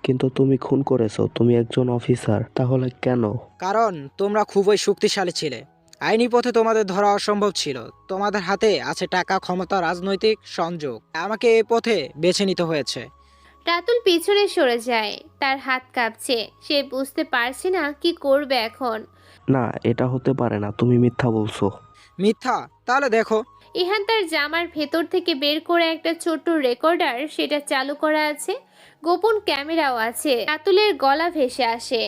কিন্তু তুমি খুন করেছো, তুমি একজন অফিসার, তাহলে কেন? কারণ তোমরা খুবই শক্তিশালী ছিলে। আইনি পথে তোমাদের ধরা অসম্ভব ছিল। তোমাদের হাতে আছে টাকা, ক্ষমতা, রাজনৈতিক সংযোগ। আমাকে এই পথে বেছে নিতে হয়েছে। রাতুল পিছনে সরে যায়, তার হাত কাঁপছে। সে বুঝতে পারছে না কি করবে এখন। না, এটা হতে পারে না, তুমি মিথ্যা বলছো। মিথ্যা? তাহলে দেখো। ইহান তার জামার ভেতর থেকে বের করে একটা ছোট্ট রেকর্ডার, সেটা চালু করা আছে, গোপন ক্যামেরাও আছে। রাতুলের গলা ভেসে আসে।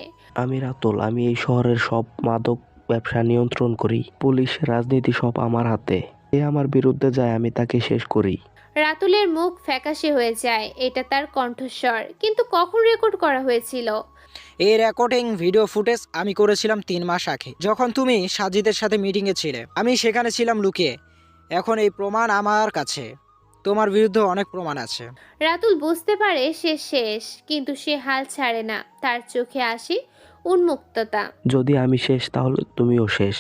আমি রাতুল, আমি এই শহরের সব মাদক ব্যবসা নিয়ন্ত্রণ করি। পুলিশ, রাজনীতি সব আমার হাতে। এ আমার বিরুদ্ধে যায়, আমি তাকে শেষ করি। রাতুলের মুখ ফ্যাকাশে হয়ে যায়। এটা তার কণ্ঠস্বর, কিন্তু কখন রেকর্ড করা হয়েছিল? এই রেকর্ডিং ভিডিও ফুটেজ আমি করেছিলাম 3 মাস আগে, যখন তুমি সাজিদের সাথে মিটিংয়ে ছিলে। আমি সেখানে ছিলাম লুকিয়ে। এখন এই প্রমাণ আমার কাছে। তোমার বিরুদ্ধে অনেক প্রমাণ আছে। রাতুল বুঝতে পারে সে শেষ, কিন্তু সে হাল ছাড়ে না। তার চোখে আসে উন্মুক্ততা। যদি আমি শেষ, তাহলে তুমিও শেষ,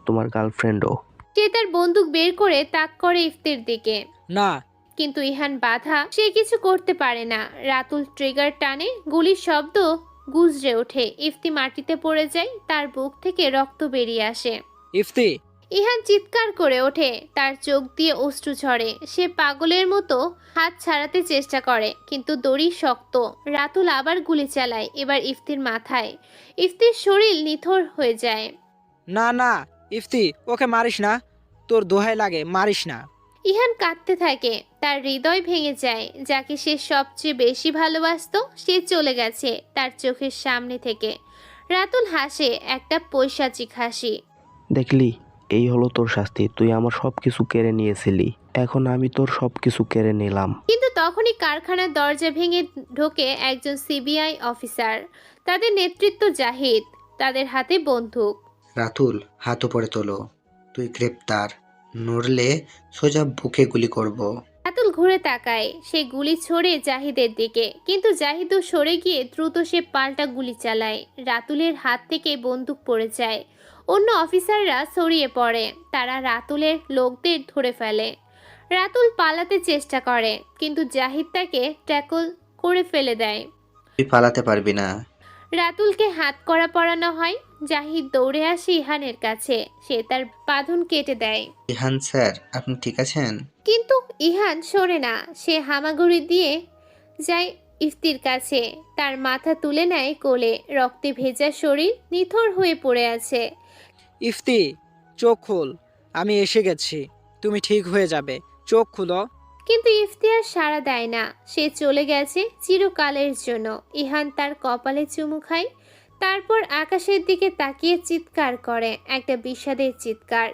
তোমার গার্লফ্রেন্ডও। সে তার বন্দুক বের করে তাক করে ইফতির দিকে। না। কিন্তু ইহান বাধা, সে কিছু করতে পারে না। রাতুল ট্রিগার টানে, গুলির শব্দ গুজরে ওঠে। ইফতি মাটিতে পড়ে যায়, তার বুক থেকে রক্ত বেরিয়ে আসে। ইফতি! ইহান চিৎকার করে ওঠে, তার চোখ দিয়ে অশ্রু ঝরে। সে পাগলের মতো হাত ছাড়াতে চেষ্টা করে, কিন্তু দড়ি শক্ত। রাতুল আবার গুলি চালায়, এবার ইফতির মাথায়। ইফতির শরীর নিথর হয়ে যায়। না না ইফতি, ওকে মারিস না, তোর দোহাই লাগে, মারিস না। ইহান কাঁদতে থাকে, তার হৃদয় ভেঙে যায়। যাকে সে সবচেয়ে বেশি ভালোবাসতো, সে চলে গেছে তার চোখের সামনে থেকে। রাতুল হাসে, একটা পৈশাচিক হাসি। দেখলি, এই হলো তোর শাস্তি। তুই আমার সবকিছু কেড়ে নিয়েছিলি, এখন আমি তোর সবকিছু কেড়ে নিলাম। কিন্তু তখনই কারখানার দরজা ভেঙে ঢোকে একজন সিবিআই অফিসার। তাদের নেতৃত্ব জাহিদ, তাদের হাতে বন্দুক। রাতুল, হাত উপরে তোলো, তুই গ্রেপ্তার, নড়লে সোজা বুকে গুলি করব। রাতুল ঘুরে তাকায়, সে গুলি ছোড়ে জাহিদের দিকে, কিন্তু জাহিদও সরে গিয়ে দ্রুত সে পাল্টা গুলি চালায়। রাতুলের হাত থেকে বন্দুক পড়ে যায়। অন্য অফিসাররা ছড়িয়ে পড়ে, তারা রাতুলের লোকদের ধরে ফেলে। রাতুল পালাতে চেষ্টা করে, কিন্তু জাহিদ তাকে ট্যাকল করে ফেলে দেয়। তুই পালাতে পারবি না। রাতুলকে হাত করা পরানো হয়। জাহিদ দৌড়ে আসে ইহানের কাছে, সে তার বাঁধন কেটে দেয়। ইহান স্যার, আপনি ঠিক আছেন? কিন্তু ইহান সরে না, সে হামাগুড়ি দিয়ে যায় ইফতির কাছে, তার মাথা তুলে নেয় কোলে। রক্তে ভেজা শরীর নিথর হয়ে পড়ে আছে। ইফতি, চোখ খোল, আমি এসে গেছি, তুমি ঠিক হয়ে যাবে, চোখ খুলো। কিন্তু ইফতি আর সাড়া দেয় না, সে চলে গেছে চিরকালের জন্য। ইহান তার কপালে চুমু খায়, তারপর আকাশের দিকে তাকিয়ে চিৎকার করে, একটা বিষাদের চিৎকার।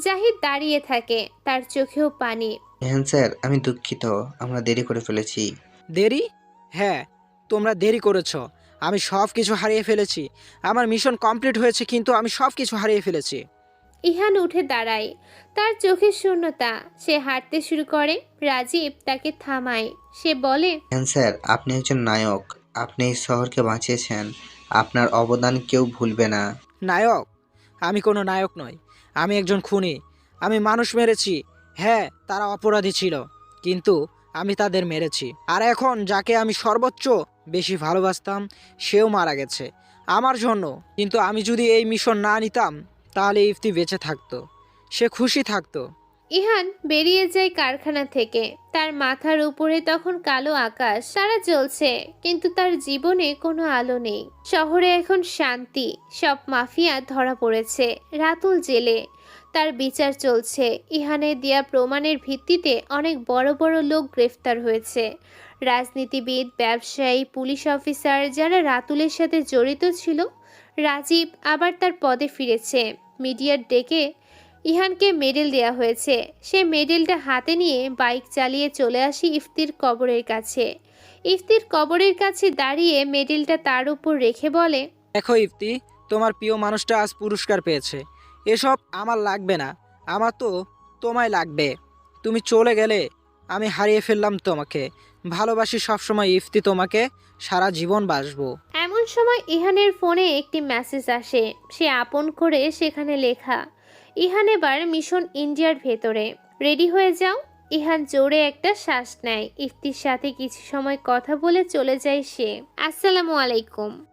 জাহিদ দাঁড়িয়ে থাকে, তার চোখেও পানি। ইহান স্যার, আমি দুঃখিত, আমরা দেরি করে ফেলেছি। দেরি? হ্যাঁ, তোমরা দেরি করেছ। আমি সব কিছু হারিয়ে ফেলেছি। আমার মিশন কমপ্লিট হয়েছে, কিন্তু আমি সব কিছু হারিয়ে ফেলেছি। ইহান উঠে দাঁড়ায়, তার চোখের শূন্যতা। সে হাঁটতে শুরু করে। রাজীব তাকে থামায়। সে বলে, ইহান স্যার, আপনি একজন নায়ক, আপনি এই শহরকে বাঁচিয়েছেন, আপনার অবদান কেউ ভুলবে না। নায়ক? আমি কোনো নায়ক নই, আমি একজন খুনি। আমি মানুষ মেরেছি। হ্যাঁ, তারা অপরাধী ছিল, কিন্তু আমি তাদের মেরেছি। আর এখন যাকে আমি সর্বোচ্চ বেশি ভালোবাসতাম, সেও মারা গেছে আমার জন্য। কিন্তু আমি যদি এই মিশন না নিতাম, তাহলে ইফতি বেঁচে থাকতো, সে খুশি থাকতো। ইহান বেরিয়ে যায় কারখানা থেকে। তার মাথার উপরে তখন কালো আকাশ, তারা জ্বলছে, কিন্তু তার জীবনে কোনো আলো নেই। শহরে এখন শান্তি, সব মাফিয়া ধরা পড়েছে। রাতুল জেলে, তার বিচার চলছে। ইহানের দেয়া প্রমাণের ভিত্তিতে অনেক বড় বড় লোক গ্রেফতার হয়েছে। রাজনীতিবিদ, ব্যবসায়ী, পুলিশ অফিসার, যারা রাতুলের সাথে জড়িত ছিল। রাজীব আবার তার পদে ফিরেছে। মিডিয়ার ডেকে ইহানকে মেডেল দেয়া হয়েছে। সে মেডেলটা হাতে নিয়ে বাইক চালিয়ে চলে আসি ইফতির কবরের কাছে। ইফতির কবরের কাছে দাঁড়িয়ে মেডেলটা তার উপর রেখে বলে, দেখো ইফতি, তোমার প্রিয় মানুষটা আজ পুরস্কার পেয়েছে। এসব আমার লাগবে না, আমার তো তোমায় লাগবে। তুমি চলে গেলে আমি হারিয়ে ফেললাম তোমাকে। ভালোবাসি সবসময় ইফতি, তোমাকে সারা জীবন বাসবো। এমন সময় ইহানের ফোনে একটি মেসেজ আসে। সে আপন করে সেখানে লেখা, ইহান এবার মিশন ইন্ডিয়ার ভেতরে। রেডি হয়ে যাও। ইহান জোরে একটা শ্বাস নেয়। ইফতির সাথে কিছু সময় কথা বলে চলে যায় সে। আসসালামু আলাইকুম।